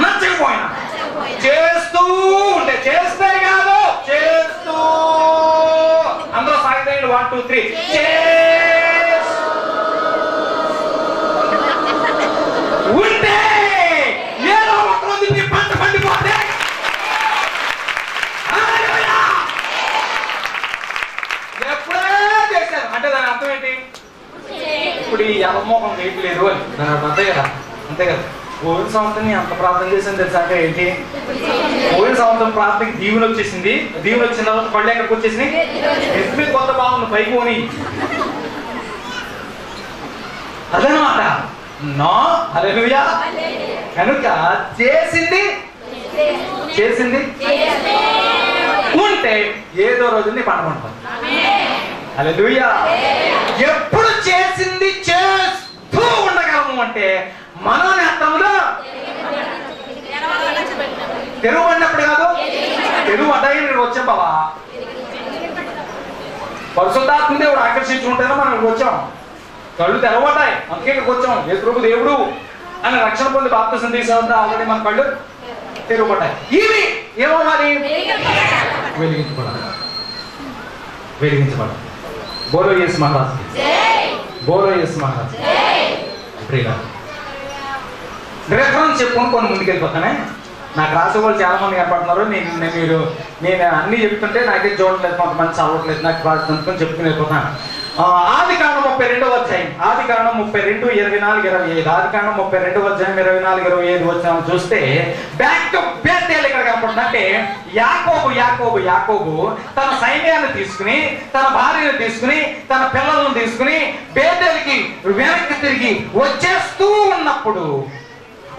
నచ్చకపోయినా చేస్తూ ఉంటే, చేస్తే కాదు చేస్తూ, అందరూ సాగిపోయింది 1 2 3 ఉంటే ఏదో ఒక రోజు నీ పంట పండిపోతే ఎప్పుడే చేశారు అంటే దాని అర్థం ఏంటి? ఇప్పుడు ఈ అమ్మోహం వేయట్లేదు అని దాని అర్థం. అంతే కదా, అంతే కదా. పోయిన సంవత్సరం ఎంత ప్రార్థన చేసింది తెలుసా అంటే ఏంటి? పోయిన సంవత్సరం ప్రార్థనకి దీవులు వచ్చేసింది. దీవులు వచ్చిన తర్వాత కళ్ళు ఎక్కడికి వచ్చేసింది? ఎత్తుమీ కొత్త బాగుంది పైకి పోని. అదనమాట నా హల్లెలూయా. కనుక చేసింది ఉంటే ఏదో రోజుని పండమంటాం. హల్లెలూయా. ఎప్పుడు చేసింది చేస్తూ ఉండగలము అంటే మనోనేత్రములో తెరువు అన్నప్పుడు కాదు, తెరువు అడ్డాయి నేను వచ్చాం బావా. పరిశుద్ధాత్మ దేవుడు ఆకర్షించుకుంటేనే మనం ఇక్కడికి వచ్చాం. కళ్ళు తెరవబడ్డాయి, అందుకే ఇక్కడికి వచ్చాం. యేసు దేవుడు అని రక్షణ పొంది బాప్తిసం తీసేంత ఆల్రెడీ మన కళ్ళు తెరవబడ్డాయి. ఇవి ఏమవ్వాలి? వెలిగించబడాలి. బోలో యేసు మహారాజ్, బోలో యేసు మహారాజ్. ప్రియుల రిఫరెన్స్ చెప్పుకొని కొన్ని ముందుకు వెళ్ళిపోతానే. నాకు రాసే వాళ్ళు చాలా మంది కనపడుతున్నారు. నేను అన్ని చెప్తుంటే నాకే చూడట్లేదు, కొంతమంది చదవట్లేదు. నాకు అందుకని చెప్పుకుని వెళ్ళిపోతాను. ఆదికాండం 32వ అధ్యాయం, ఆదికాండం 32, 24, 25. ఆదికాండం 32వ అధ్యాయం 24, 25 వచ్చాము చూస్తే బ్యాక్ టు బేతేలు ఇక్కడ కనపడుతుందంటే యాకోబు తన సైన్యాన్ని తీసుకుని, తన భార్యను తీసుకుని, తన పిల్లలను తీసుకుని బేతేలుకి వెనక్కి తిరిగి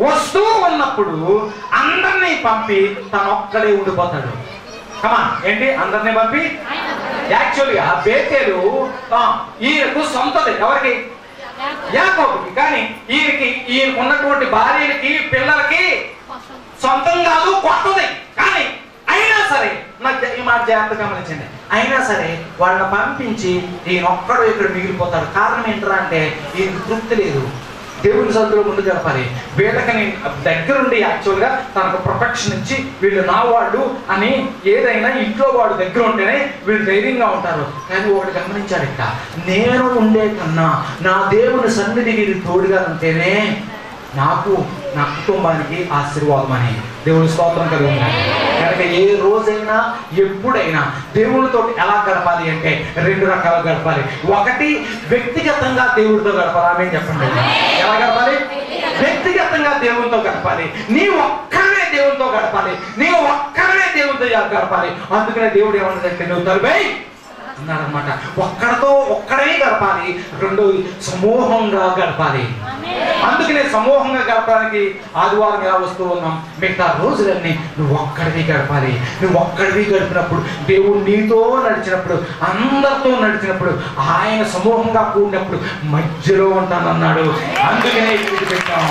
వస్తూ ఉన్నప్పుడు అందరినీ పంపి తను ఒక్కడే ఉండిపోతాడు. కమా ఏంటి? అందరినీ పంపి యాక్చువల్గా బేతేలు ఈయనకు సొంతది. ఎవరికి? యాకోబుకి. కానీ ఈయనకు ఉన్నటువంటి భార్యలకి పిల్లలకి సొంతం కాదు, కొత్తది. కానీ అయినా సరే నాకు ఈ మాట జాగ్రత్తగా గమనించండి. అయినా సరే వాళ్ళని పంపించి ఈయన ఒక్కడు ఇక్కడ మిగిలిపోతాడు. కారణం ఏంటరా అంటే ఈయనకు తృప్తి లేదు. దేవుని సన్నిధిలో ముందు గడపాలి. వీళ్ళకి నేను దగ్గరుండి యాక్చువల్గా తనకు ప్రొటెక్షన్ ఇచ్చి వీళ్ళు నా వాళ్ళు అని ఏదైనా ఇంట్లో వాడు దగ్గర ఉంటేనే వీళ్ళు ధైర్యంగా ఉంటారు. కానీ ఒకటి గమనించాడు, ఇక్కడ నేను ఉండే కన్నా నా దేవుని సన్నిధి వీళ్ళు తోడుగా ఉంటేనే నాకు, నా కుటుంబానికి ఆశీర్వాదం అని దేవుని స్తోత్రం కలిగి ఉన్నాయి. కనుక ఏ రోజైనా ఎప్పుడైనా దేవునితో ఎలా గడపాలి అంటే 2 రకాలుగా గడపాలి. ఒకటి వ్యక్తిగతంగా దేవుడితో గడపాలి. ఆమె చెప్పండి, ఎలా గడపాలి? వ్యక్తిగతంగా దేవునితో గడపాలి. నీ ఒక్కడే దేవునితో గడపాలి. నీవు ఒక్కడే దేవునితో గడపాలి. అందుకనే దేవుడు ఏమన్నదంటే నువ్వు తలపై అన్నారనమాట. ఒక్కడే గడపాలి. రెండోది సమూహంగా గడపాలి. అందుకనే సమూహంగా గడపడానికి ఆదివారం ఎలా వస్తూ ఉన్నాం. మిగతా రోజులన్నీ నువ్వు ఒక్కడివి గడపాలి. నువ్వు ఒక్కడివి గడిపినప్పుడు దేవుడు నీతో నడిచినప్పుడు, అందరితో నడిచినప్పుడు, ఆయన సమూహంగా కూడినప్పుడు మధ్యలో ఉంటానన్నాడు. అందుకనే ఇది పెట్టాం.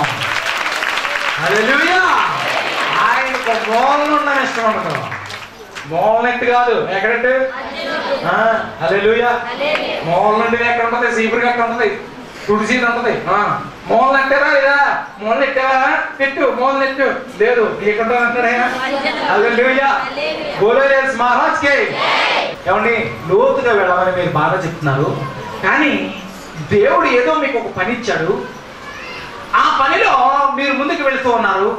హల్లెలూయా. ఆయనకు మూలన ఉన్న ఇష్టం ఉండదు. మూలనెట్టు కాదు, ఎక్కడంటే హల్లెలూయా. మూల నుండి ఎక్కడ ఉంటుంది? సీపురు ఎక్కడ ఉంటుంది? తుడిసీది ఉంటుంది. మూలన ఎట్టారా లేదా? మూలన ఎట్టావా? పెట్టు, మూలన ఎట్టు. లేదు ఎక్కడ అంటాడు ఆయన. హల్లెలూయా. బోలో యేసు మహారాజ్కి. ఏమండి, లోతుగా వెళ్ళమని మీరు బాగా చెప్తున్నారు. కానీ దేవుడు ఏదో మీకు ఒక పని ఇచ్చాడు. ఆ పనిలో మీరు ముందుకు వెళుతూ ఉన్నారు.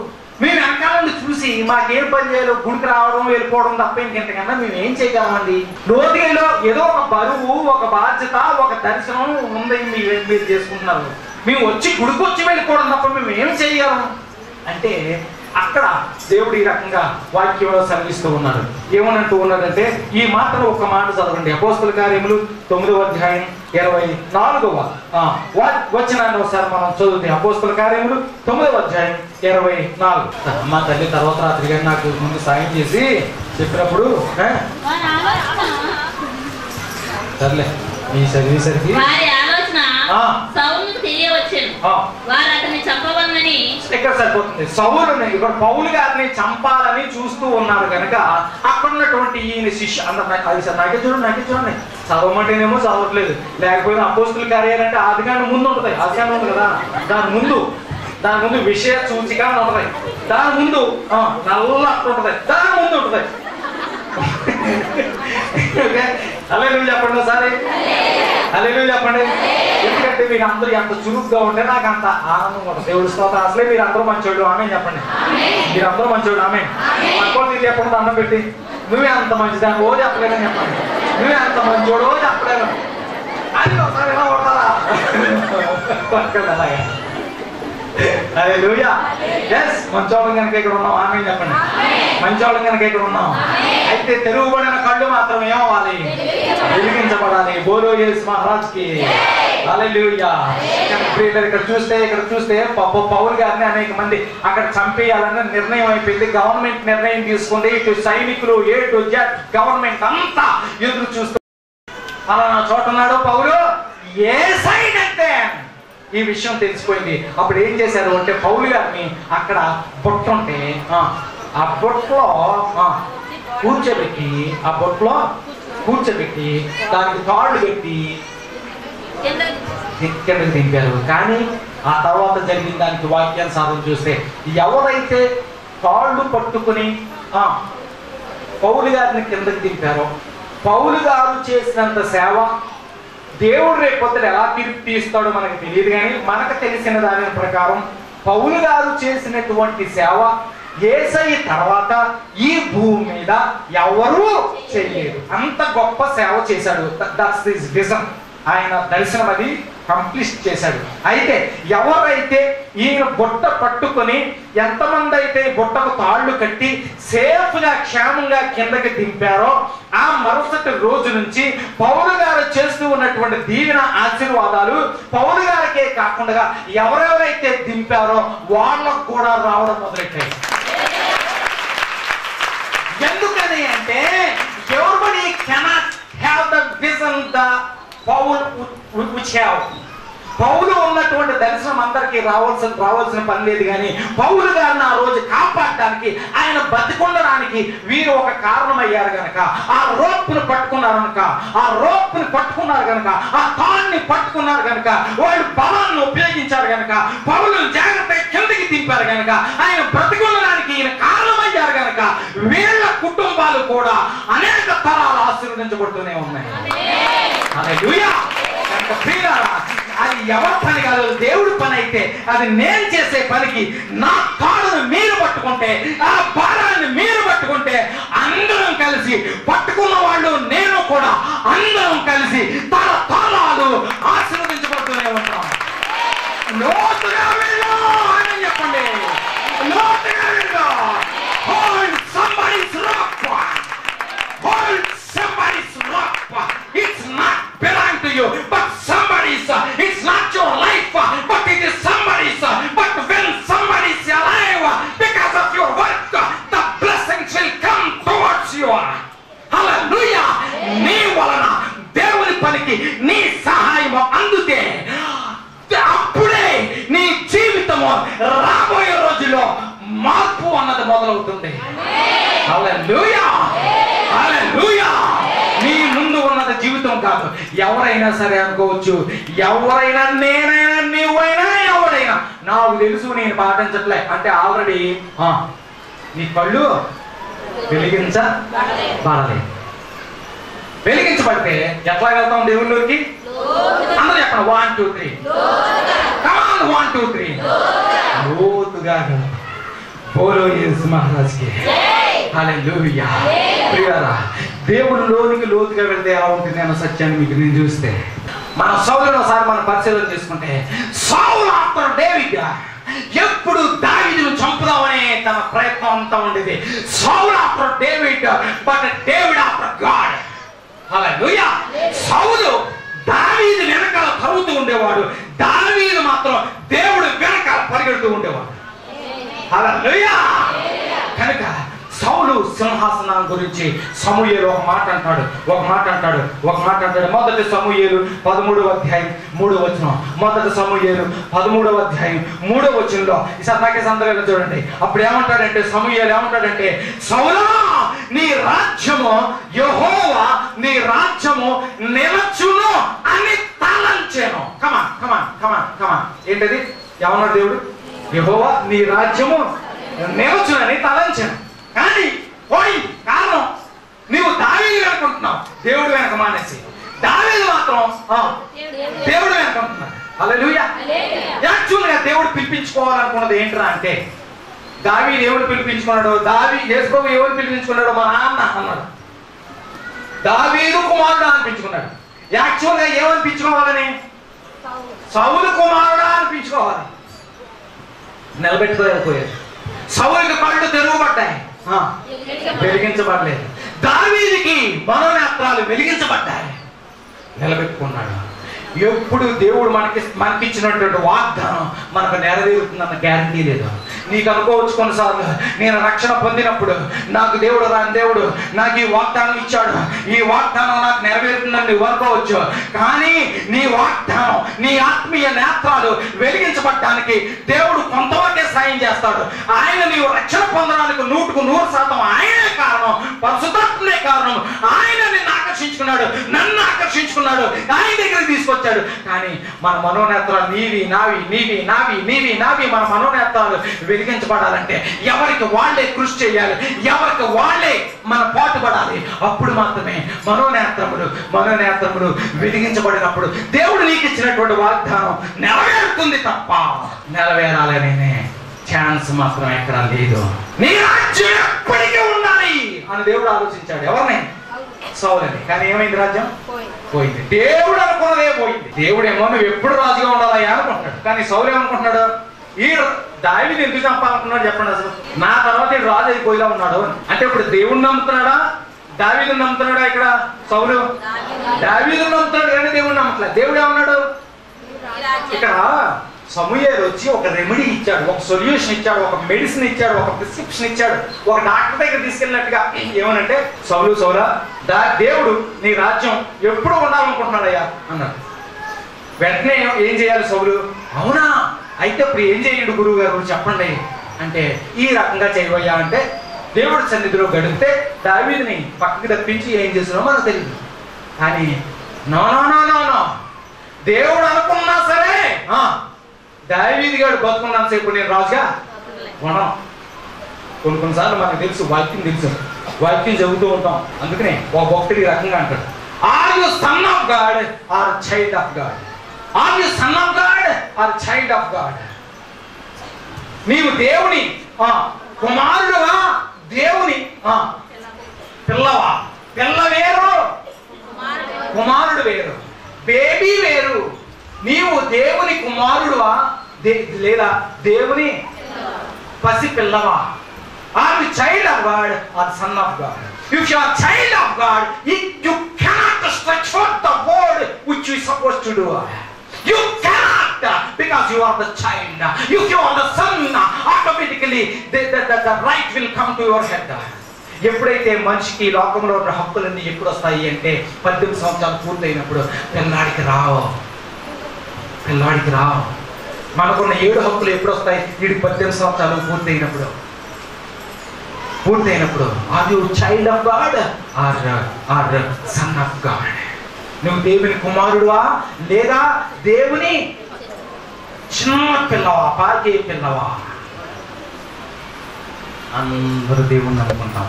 మేము వెనకాల నుండి చూసి మాకేం పని చేయాలో గుడికి రావడం వెళ్ళిపోవడం తప్ప ఇంకెంతకన్నా మేము ఏం చేయగలమండి? లోతుగా ఏదో ఒక బరువు, ఒక బాధ్యత, ఒక దర్శనం ఉంది మీరు చేసుకుంటున్నారు. మేము గుడికి వచ్చి వెళ్ళిపోవడం తప్ప మేము ఏం చేయగలం అంటే అక్కడ దేవుడు ఈ రకంగా వాక్యంలో సెలవిస్తూ ఉన్నాడు. ఏమనంటూ ఉన్నాడంటే ఈ మాటలు ఒక మాట చదవండి. అపోస్తల కార్యములు 9వ అధ్యాయం 24వ వచనాన్ని ఒకసారి మనం చదువుతే. అపోస్తల కార్యములు 9వ అధ్యాయం 24. మా తల్లి తర్వాత రాత్రి గారు నాకు ముందు సాయం చేసి చెప్పినప్పుడు సర్లే మీ చదివేసరికి ఇక్కడ సరిపోతుంది. సౌలుని ఇక్కడ పౌలు గారిని చంపాలని చూస్తూ ఉన్నారు కనుక అక్కడ ఉన్నటువంటి ఈయన శిష్యు అందరు నాకే చూడండి చదవమంటేనేమో చదవట్లేదు. లేకపోతే అపోస్తుల కార్యాలంటే ఆదికాండం ముందు ఉంటుంది. ఆదికాండం ఉంది కదా, దాని ముందు విషయ సూచిక ఉంటుంది. దాని ముందు నల్ల ఉంటుంది. దాని ముందు ఉంటుంది. హల్లెలూయా చెప్పండి ఒకసారి. హల్లెలూయా చెప్పండి. ఎందుకంటే మీరు అందరూ ఎంత చురుగ్గా ఉంటే నాకు అంత ఆనందం ఉంటుంది. దేవుడి స్తోత్రం. అసలే మీరు అందరూ మంచోడు. ఆమె చెప్పండి. మీరు అందరూ మంచోడు. ఆమె పక్కన మీరు చెప్పండి. దండం పెట్టి నువ్వే అంత మంచిదాన్ని ఓ చెప్పలేదని చెప్పండి. నువ్వే అంత మంచోడో చెప్పలేను అని ఒకసారి ఎలా కొడతారా? అలాగే హల్లెలూయా. yes మంచోళ్ళం కనుక ఇక్కడ ఉన్నాం. ఆమేన్ చెప్పండి. మంచోళ్ళం కనుక ఇక్కడ ఉన్నాం. అయితే తెరువబడిన కళ్ళు మాత్రం ఏమవ్వాలి? వెలిగించబడాలి. బోలో యేసు మహారాజ్కి. హల్లెలూయా. ఇక్కడ చూస్తే పౌలు గారిని అనేక మంది అక్కడ చంపేయాలని నిర్ణయం అయిపోయింది. గవర్నమెంట్ నిర్ణయం తీసుకుంది. ఇటు సైనికులు ఏ టు జెడ్ గవర్నమెంట్ అంతా ఎదురు చూస్తూ అలానా చోట ఉన్నాడు పౌలు. ఏ సైడ్ అంటే ఈ విషయం తెలిసిపోయింది. అప్పుడు ఏం చేశారు అంటే పౌలు గారిని అక్కడ బొట్ట ఉంటే ఆ బొట్లో కూర్చోబెట్టి దానికి తాళ్ళు పెట్టి కిందకి దింపారు. కానీ ఆ తర్వాత జరిగిన దానికి వాక్యానుసారం చూస్తే ఎవరైతే తాళ్ళు పట్టుకుని పౌలు గారిని కిందకి దింపారో పౌలు గారు చేసినంత సేవ దేవుడు రేపొద్దున ఎలా తీర్పు తీస్తాడో మనకు తెలియదు. కానీ మనకు తెలిసిన దాని ప్రకారం పౌలు గారు చేసినటువంటి సేవ యేసయ్య తర్వాత ఈ భూమి మీద ఎవరూ చేయలేదు. అంత గొప్ప సేవ చేశాడు. That's his vision. ఆయన దర్శనం అది కంప్లీట్ చేశాడు. అయితే ఎవరైతే ఈయన బుట్ట పట్టుకొని ఎంతమంది అయితే బుట్టకు తాళ్ళు కట్టి సేఫ్ గా క్షేమంగా కిందకి దింపారో ఆ మరుసటి రోజు నుంచి పౌలు గారు చేస్తూ ఉన్నటువంటి దీవెన ఆశీర్వాదాలు పౌలు గారికే కాకుండా ఎవరెవరైతే దింపారో వాళ్ళకు కూడా రావడం మొదలెట్టాయి. ఎందుకని అంటే everybody cannot have the vision the Paul which have. పౌలు ఉన్నటువంటి దర్శనం అందరికీ రావాల్సిన పని లేదు. కానీ పౌలు గారిని ఆ రోజు కాపాడడానికి ఆయన బతికొండడానికి వీరు ఒక కారణమయ్యారు గనక ఆ రోప్ను పట్టుకున్నారు గనక ఆ తాన్ని పట్టుకున్నారు గనక వాళ్ళు బలాన్ని ఉపయోగించారు గనక పౌలు జాగ్రత్తగా కిందకి దింపారు గనక ఆయన బ్రతికొండడానికి ఈయన కారణమయ్యారు గనక వీళ్ళ కుటుంబాలు కూడా అనేక తరాలు ఆశీర్వదించబడుతూనే ఉన్నాయి. హల్లెలూయా. అది ఎవరి పని కాదు, దేవుడి పని. అయితే అది నేను చేసే పనికి నా తాడును మీరు పట్టుకుంటే ఆ భారాన్ని మీరు పట్టుకుంటే అందరం కలిసి పట్టుకున్న వాళ్ళు నేను కూడా అందరం కలిసి తరతరాలు ఆశీర్వదించబడుతూనే ఉంటాం. లోతుగా వెళ్ళు అని చెప్పండి. లోతుగా వెళ్ళు. Hold somebody's rock. Hold somebody's rock. It's not belong to you, but somebody's. It's not your life, but it is somebody's. But when somebody's alive, because of your work, the blessings will come towards you. Hallelujah. నీ వలన దేవుని పనికి నీ సహాయం అందుతే అప్పుడే నీ జీవితము రాబోయే రోజుల్లో మార్పు అన్నది మొదలవుతుంది. హల్లెలూయా. హల్లెలూయా. నీ ముందు ఉన్నది జీవితం కాదు. ఎవరైనా సరే అనుకోవచ్చు, ఎవరైనా నేనైనా నీవైనా ఎవరైనా. నాకు తెలుసు నేను పాటించట్లే అంటే ఆల్రెడీ నీ కళ్ళు వెలిగించబడలేదు. వెలిగించబడితే ఎట్లా వెళ్తాం దేవుళ్ళకి? అందరూ చెప్పండి. 1 2 3. కమాన్ 1 2 3. లోతుగా బోలో యేసు మహారాజ్కి. హల్లెలూయా. ప్రియులారా, దేవుడు లోతుగా వెళ్తే ఎలా ఉంటుంది అన్న సత్యాన్ని మీకు నేను చూస్తే మన సౌలును ఒకసారి మనం పరిశీలన చేసుకుంటే సౌలు ఆఫ్టర్ డేవిడ్ ఎప్పుడు దావీదును చంపుదామనే తన ప్రయత్నం అంతా ఉండేది. Saul after David but David after God. Hallelujah. సౌలు దావీదు వెనకాల తరుగుతూ ఉండేవాడు. దావీదు మాత్రం దేవుడు వెనకాల పరిగెడుతూ ఉండేవాడు. హల్లెలూయా. కనుక సౌలు సింహాసనం గురించి సమూయేలు ఒక మాట అంటాడు. మొదటి సమూయేలు 13వ అధ్యాయం 3వ వచనం. మొదటి సమూయేలు 13వ అధ్యాయం 3వ వచనంలో ఈసారి సందర్భంగా చూడండి. అప్పుడు ఏమంటాడంటే సమూయేలు ఏమంటాడంటే, సౌలా నీ రాజ్యము యెహోవా నీ రాజ్యము నిలచును అని తలంచెను. కమాన్ కమాన్ కమాన్ కమాన్. ఏంటది? ఏమన్నాడు దేవుడు? యెహోవా నీ రాజ్యము నిలచునని తలంచెను. కానీ పోయి కారణం నీవు దావీదు వెనుకుంటున్నావు, దేవుడు వెనక మానేసి. దావీదు మాత్రం దేవుడు వెనకుంటున్నాడు. హల్లెలూయా. యాక్చువల్గా దేవుడు పిలిపించుకోవాలనుకున్నది ఏంట్రా అంటే, దావీదు ఎవరు పిలిపించుకున్నాడు? యేసుప్రభు ఎవరు పిలిపించుకున్నాడు? మా నాన్న అన్నాడు. దావీదు కుమారుడు అనిపించుకున్నాడు. యాక్చువల్గా ఏమనిపించుకోవాలని? సౌలు కుమారుడా అనిపించుకోవాలి. నిలబెట్టుకోలేకపోయారు. సౌలుకి కళ్ళు తెరవబడ్డాయి, వెలిగించబడలేదు. దావీదుకి మనోనేత్రాలు వెలిగించబడ్డాయి, నిలబెట్టుకున్నాడు. ఎప్పుడు దేవుడు మనకిచ్చినటువంటి వాగ్దానం మనకు నెరవేరుతుందన్న గ్యారంటీ లేదు. నీకు అనుకోవచ్చు కొన్నిసార్లు, నేను రక్షణ పొందినప్పుడు నాకు దేవుడు రాని దేవుడు నాకు ఈ వాగ్దానం ఇచ్చాడు, ఈ వాగ్దానం నాకు నెరవేరుతుందని నువ్వు అనుకోవచ్చు. కానీ నీ వాగ్దానం, నీ ఆత్మీయ నేత్రాలు వెలిగించబడటానికి దేవుడు కొంతవరకే సాయం చేస్తాడు. ఆయన నీవు రక్షణ పొందడానికి 100% ఆయనే కారణం, పరిశుద్ధాత్మే కారణం. ఆయన నిన్ను ఆకర్షించుకున్నాడు, నన్ను ఆకర్షించుకున్నాడు, ఆయన దగ్గరికి తీసుకొచ్చాడు. కానీ మన మనోనేత్రాలు నీవి నావి, నీవి నావి, నీవి నావి, మన మనోనేత్రాలు వెలిగించబడాలంటే ఎవరికి వాళ్ళే కృషి చేయాలి, ఎవరికి వాళ్ళే మన పాటుపడాలి. అప్పుడు మాత్రమే మనోనేత్రములు వెలిగించబడినప్పుడు దేవుడు నీకు ఇచ్చినటువంటి వాగ్దానం నెరవేరుతుంది తప్ప నెరవేరాలనే ఛాన్స్ మాత్రం ఎక్కడ లేదు. నీ రాజ్యం ఎప్పటికీ ఉండాలి అని దేవుడు ఆలోచించాడు. ఎవరిని? సౌలుని. కానీ ఏమైంది? రాజ్యం పోయింది. దేవుడు అనుకున్నదే పోయింది. దేవుడేమో నువ్వు ఎప్పుడు రాజుగా ఉండాలయ్యా అనుకుంటాడు. కానీ సౌలు ఏమనుకుంటున్నాడు? ఈ దావీదు ఎందుకు చంపాలనుకున్నాడు చెప్పండి అసలు? నా తర్వాత ఈ రాజు అయిపోయేలా ఉన్నాడు అంటే ఇప్పుడు దేవుడిని నమ్ముతున్నాడా, దావీదుని నమ్ముతున్నాడా? ఇక్కడ సౌలు దావీదుని నమ్ముతున్నాడు కానీ దేవుడిని నమ్మట్లేదు. దేవుడు ఏమన్నాడు? ఇక్కడ సమూయేలు వచ్చి ఒక రెమెడీ ఇచ్చాడు, ఒక సొల్యూషన్ ఇచ్చాడు, ఒక మెడిసిన్ ఇచ్చాడు, ఒక ప్రిస్క్రిప్షన్ ఇచ్చాడు, ఒక డాక్టర్ దగ్గర తీసుకెళ్ళినట్టుగా. ఏమనంటే, సౌలా దేవుడు నీ రాజ్యం ఎప్పుడు ఉండాలనుకుంటున్నాడయ్యా అన్నాడు. వెంటనే ఏం చేయాలి సౌలు? అవునా, అయితే ఇప్పుడు ఏం చేయండి గురువు గారు చెప్పండి అంటే, ఈ రకంగా చేయబోయా అంటే దేవుడి సన్నిధిలో గడిపితే దావీదుని పక్కకి తప్పించి ఏం చేసినా మనకు తెలియదు. కానీ no no no no no దేవుడు అనుకున్నా సరే దావీదు గారు బతుకున్నంతసేపు నేను రాజుగా ఉండను. కొన్నిసార్లు మనకు తెలుసు, వాక్యం చదువుతూ ఉంటాం. అందుకనే ఒక భక్తుడి రకంగా అంటాడు, are you son of God or child of God, are you son of God or child of God. నీవు దేవుని కుమారుడువా, దేవుని పిల్లవా? పిల్ల వేరు, కుమారుడు వేరు, బేబీ వేరు. నీవు దేవుని కుమారుడువా లేదా దేవుని పసి పిల్లవా? Are you child of God or son of God? If you are child of God, you cannot stretch forth the word which you are supposed to do. You cannot, because you are the child. If you are the son, automatically the right will come to your head. ఎప్పుడైతే మనిషికి లోకంలో ఉన్న హక్కులన్నీ ఎప్పుడు వస్తాయి అంటే 18 సంవత్సరాలు పూర్తయినప్పుడు. పిల్లాడికి రావు. మనకున్న 7 హక్కులు ఎప్పుడు వస్తాయి? వీడికి 18 సంవత్సరాలు పూర్తయినప్పుడు. Are you child of God or son of God? నువ్వు దేవుని కుమారుడువా లేదా దేవుని చిన్న పిల్లవా, పాకే పిల్లవా? అందరూ దేవుణ్ణి అనుకుంటాం.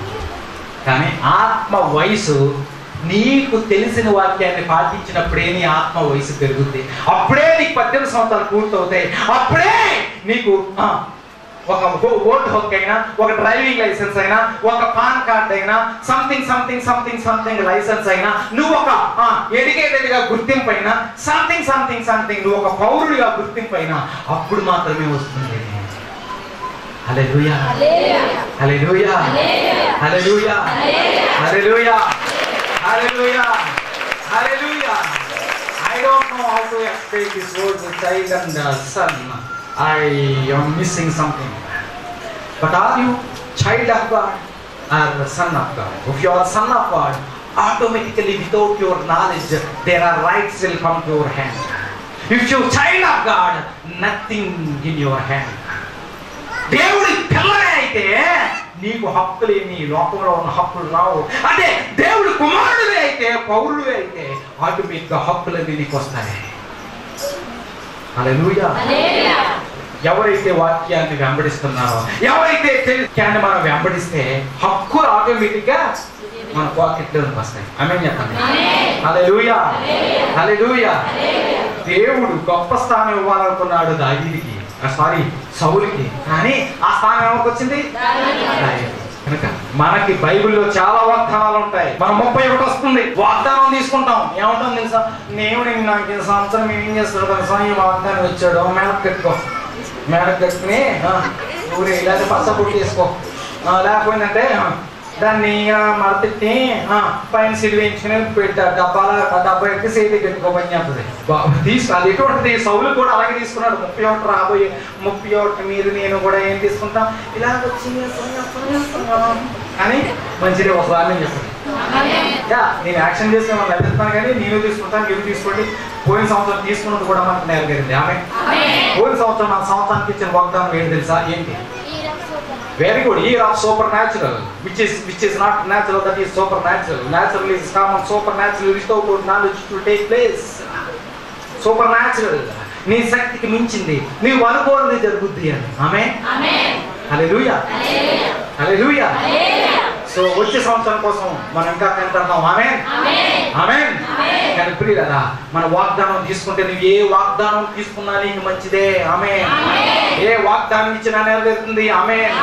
కానీ ఆత్మ వయసు, నీకు తెలిసిన వాక్యాన్ని పాటించినప్పుడే నీ ఆత్మ వయసు పెరుగుతుంది. అప్పుడే నీకు 18 సంవత్సరాలు పూర్తవుతాయి. అప్పుడే నీకు ఒక ఓటు హక్కు అయినా, ఒక డ్రైవింగ్ లైసెన్స్ అయినా, ఒక పాన్ కార్డ్ అయినా, సంథింగ్ లైసెన్స్ అయినా, నువ్వు ఒక ఎడ్యుకేటెడ్గా గుర్తింపు అయినా, సంథింగ్ నువ్వు ఒక పౌరుడిగా గుర్తింపు అయినా అప్పుడు మాత్రమే వస్తుంది. హల్లెలూయా, హల్లెలూయా, హల్లెలూయా, హల్లెలూయా, హల్లెలూయా, హల్లెలూయా. I don't know how to explain this word child and son. I am missing something. But are you child of God or the son of God? If you are son of God, automatically without your knowledge, there are rights will come to your hand. If you are child of God, nothing in your hand. దేవుడి పిల్లనే అయితే నీకు హక్కులేని, లోకంలో ఉన్న హక్కులు రావు. అంటే దేవుడి కుమారుడివే అయితే, పౌరుడివే అయితే ఆటోమేటిక్గా హక్కులన్నీ నీకు వస్తాయి. హల్లెలూయా. ఎవరైతే వాక్యాన్ని వెంబడిస్తున్నారో, ఎవరైతే వాక్యాన్ని మనం వెంబడిస్తే హక్కులు ఆటోమేటిక్గా మన పాకెట్లోకి వస్తాయి. ఆమేన్ చెప్పండి. హల్లెలూయా, హల్లెలూయా. దేవుడు గొప్ప స్థానం ఇవ్వాలనుకున్నాడు దావీదుకి, సౌలుకి. కానీ ఆ స్థానం ఎవరికి వచ్చింది? కనుక మనకి బైబిల్లో చాలా వాగ్దానాలు ఉంటాయి. మనం 31 వస్తుంది, వాగ్దానం తీసుకుంటాం. ఏమంటాం తెలుసా? దేవుడు నాకు ఈ సంవత్సరం ఏం చేస్తాడు తెలుసా? ఈ వాగ్దానం వచ్చాడు, మేనక్ పెట్టుకో. మేడకు కట్టుకుని ఊరి ఇలాంటి పచ్చ పుట్టి వేసుకో, లేకపోయిందంటే దాన్ని మడతెట్టి పైన సిడి వేయించుకుని పెట్టారు డబ్బా ఎక్కి సేది పెట్టుకోమని చెప్తుంది. తీసుకు అది ఎటువంటిది సౌలు కూడా అలాగే తీసుకున్నాడు. 31 రాబోయే 31 మీరు నేను కూడా ఏం తీసుకుంటాం ఇలా వచ్చి కానీ మంచిది వస్తుందని చెప్పండి. నేను యాక్షన్ చేస్తే మనం లభిస్తాను కానీ నేను తీసుకుంటాను మీరు తీసుకోండి. పోయిన సంవత్సరం తీసుకున్నది కూడా మనకు నెరవేరింది. ఆమె పోయిన సంవత్సరం మన సంవత్సరానికి ఇచ్చిన వాగ్దానం ఏంటి తెలుసా? ఏంటి? Very good. Year of supernatural, which is not natural, that is supernatural. Natural is common. Supernatural without knowledge to take place. Supernatural. నీ శక్తికి మించింది, నీవు అనుకోనిది జరుగుద్ది అని. ఆమేన్. హల్లెలూయా. హల్లెలూయా. సో వచ్చే సంవత్సరం కోసం మనం ఇంకా కనిపెడతాం. ఆమేన్. ఆమేన్. కానీ ప్రియులారా, మన వాగ్దానం తీసుకుంటే నువ్వు ఏ వాగ్దానం తీసుకున్నా నీకు మంచిదే. ఆమేన్. ఏ వాగ్దానం ఇచ్చినా నెరవేరుతుంది. ఆమేన్.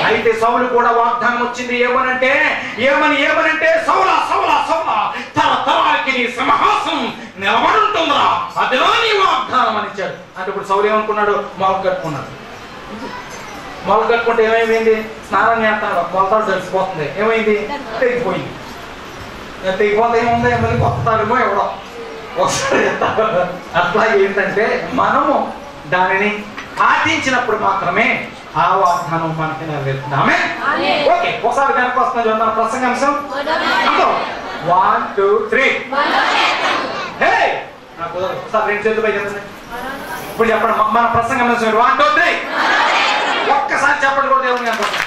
అయితే సౌలు కూడా వాగ్దానం వచ్చింది. ఏమనంటే సౌలా సౌలా సౌలా తరతరాలకి నీ సింహాసనం నిలబడుంటుందా, అదిలో నీ వాగ్దానం అని ఇచ్చాడు. అంటే ఇప్పుడు సౌలు ఏమనుకున్నాడు? మొలక కట్టుకున్నాడు. మొలక కట్టుకుంటే ఏమైంది? స్నానం చేస్తాడు, మొలతాడు తెలిసిపోతుంది. ఏమైంది? తెగిపోయింది. తెగిపోతే ఏముంది? మళ్ళీ కొత్త తాడేమో ఎవడో ఒకసారి చెప్తాడు. అట్లా ఏంటంటే మనము దానిని పాటించినప్పుడు మాత్రమే ఆ వాగ్దానం మనకి నెరవేరుతుంది. ఓకే, ఒకసారి దానికి వస్తున్నా చూద్దాం. ప్రసంగాంశం 1 2 3. నాకు ఒకసారి 2 చేతులు పైకి ఎత్తండి. ఇప్పుడు చెప్పండి మన ప్రసంగాంశం 1 2 3. ఒక్కసారి చెప్పండి కూడా దేవుని అనుకుంటాం.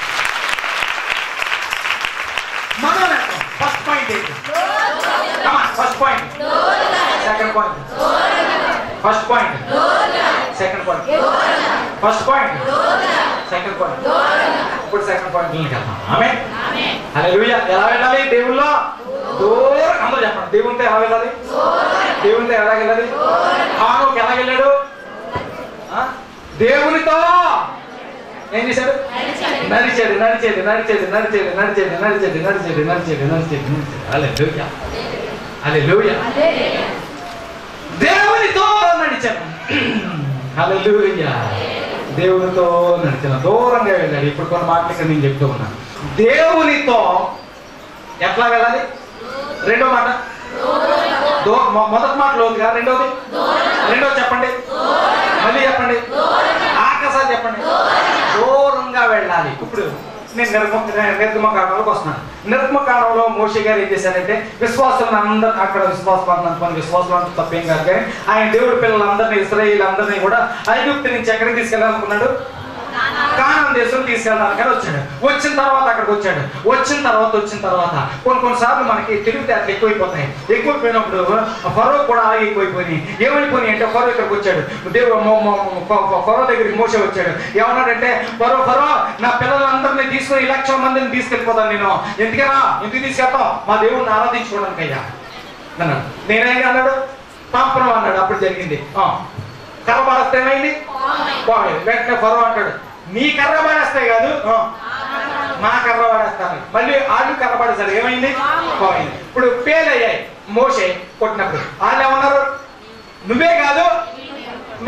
మనం ఫస్ట్ పాయింట్ ఏంటి? First point, second point, first point, second point, first point, second point. ఇప్పుడు సెకండ్ పాయింట్ వెళ్తాం. ఆమేన్. హల్లెలూయా. ఎలా వెళ్ళాలి? దేవుళ్ళో దూరం. అందరూ చెప్పండి, దేవునితో ఎలా వెళ్ళాలి? దేవునితో ఎలా వెళ్ళాలి? హానోకు ఎలా వెళ్ళాడు? దేవునితో ఏం చేశాడు? నడిచాడు నడిచేది నడిచేది నడిచేది నడిచేది నడిచేది నడిచేది నడిచేది నడిచేది. హల్లెలూయా. హల్లెలూయా. దేవునితో నడిచాను. హల్లెలూయా. దేవునితో నడిచాను, దూరంగా వెళ్ళాడు. ఇప్పుడు కొన్ని మాటలు ఇక్కడ నేను చెప్తూ ఉన్నాను. దేవునితో ఎట్లా వెళ్ళాలి? రెండో మాట, మొదటి మాట లోతుగా, రెండోది చెప్పండి, మళ్ళీ చెప్పండి, ఆకాశాలు చెప్పండి. దూరంగా వెళ్ళాలి. ఇప్పుడు నేను నిర్గమకాండంలోకి వస్తున్నాను. నిర్గమకాండంలో మోషే గారు ఏం చేశారంటే విశ్వాసులను అందరూ అక్కడ విశ్వాసం అంటూ తప్పేం కాదు కానీ ఆయన దేవుడి పిల్లలందరినీ ఇశ్రాయేలీయులందరినీ కూడా ఐగుప్తు నుంచి ఎక్కడికి తీసుకెళ్ళాలనుకున్నాడు? కానాను దేశం తీసుకెళ్ళడానికి వచ్చాడు. వచ్చిన తర్వాత అక్కడికి వచ్చాడు. వచ్చిన తర్వాత కొన్నిసార్లు మనకి తెలివితేటలు ఎక్కువైపోతాయి. ఎక్కువైపోయినప్పుడు ఫరో కూడా అలాగే ఎక్కువైపోయినాయి. ఏమైపోయినాయి అంటే ఫరో ఇక్కడికి వచ్చాడు. ఫరో దగ్గరికి మోసే వచ్చాడు. ఏమన్నాడంటే ఫరో నా పిల్లలందరినీ తీసుకుని 1,00,000 మందిని తీసుకెళ్ళిపోతాను నేను. ఎందుకు తీసుకెళ్తాం? మా దేవుడిని ఆరాధించుకోవడానికి అయ్యా అన్నాడు. నేనేం అన్నాడు? పంపడం అన్నాడు. అప్పుడు జరిగింది. కర్ర పాడేస్తే ఏమైంది? వెంటనే ఫరో అంటాడు, నీ కర్ర పాడేస్తే కాదు నా కర్ర పాడేస్తాను. మళ్ళీ వాళ్ళు కర్ర పాడేస్తారు. ఏమైంది? పోయింది. ఇప్పుడు పేలయ్యాయి. మోషే కొట్టినప్పుడు వాళ్ళు ఏమన్నారు? నువ్వే కాదు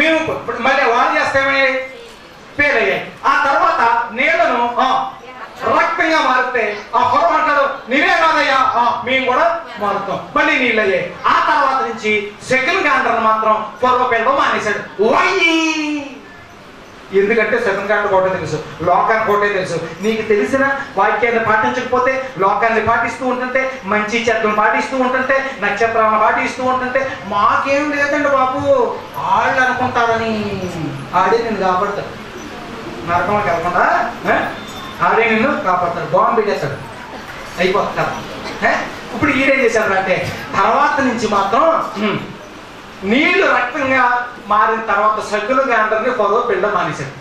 మేము. మళ్ళీ వాళ్ళు చేస్తే ఏమయ్యాయి? పేలయ్యాయి. ఆ తర్వాత నీళ్లను రక్తంగా మారితే ఆ ఫరో అంటాడు, నీవే కాదయ్యా మేము కూడా మారుతాం. మళ్ళీ నీళ్ళు అయ్యాయి. ఆ తర్వాత నుంచి సెకండ్ కాండ్రను మాత్రం ఫరో పిల్లలు మానేశాడు. ఎందుకంటే సెకండ్ కాండ్ర కోటే తెలుసు, లోకాన్ని కోటే తెలుసు. నీకు తెలిసిన వాక్యాన్ని పాటించకపోతే, లోకాన్ని పాటిస్తూ ఉంటుంటే, మంచి చెట్లను పాటిస్తూ ఉంటుంటే, నక్షత్రాలను పాటిస్తూ ఉంటుంటే మాకేం లేదండి బాబు వాళ్ళు అనుకుంటారని ఆడే నిన్ను కాపాడతాడు. నరకంలోకి వెళ్ళకుండా ఆడే నిన్ను కాపాడతాడు. బాంబు పెట్టేస్తాడు, అయిపోతాడు. ఇప్పుడు ఈడేం చేశాడు అంటే తర్వాత నుంచి మాత్రం నీళ్లు రక్తంగా మారిన తర్వాత సగ్గులుగా అందరినీ ఫరో పిల్లడం మానేశాడు.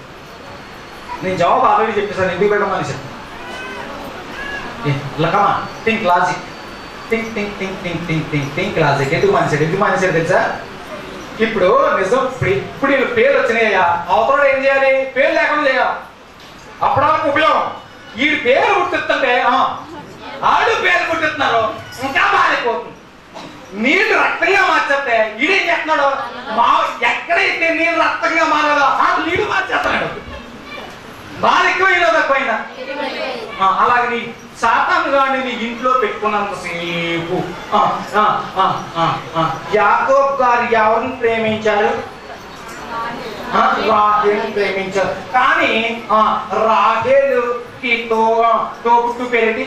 నేను జవాబు ఆల్రెడీ చెప్పేశాను ఎందుకు పిల్లడం మానేశాడు. Think logic, think logic. ఎందుకు మానేశాడు తెలుసా? ఇప్పుడు నిజం ఇప్పుడు పేర్లు వచ్చినాయ్యా, అవతల ఏం చేయాలి? పేరు లేకుండా చేయాలి. అప్పటివరకు ఉపయోగం. ఈ పేరు పుట్టిస్తుంటే ఆడు పేరు పుట్టిస్తున్నారు, ఇంకా మారిపోతుంది. నీళ్ళు రక్తంగా మార్చేస్తే ఈడేం చేస్తున్నాడు? ఎక్కడైతే నీళ్ళు రక్తంగా మారదో ఆ నీళ్ళు మార్చేస్తున్నాడు. బాగా ఎక్కువైనా తక్కువైనా. అలాగే నీ సాతాను గాని నీ ఇంట్లో పెట్టుకున్నంతసేపు యాకోబు గారు ఎవరిని ప్రేమించారు? రాహేలుని ప్రేమించారు. కానీ రాహేలుకి తోబుట్టు పేరేంటి?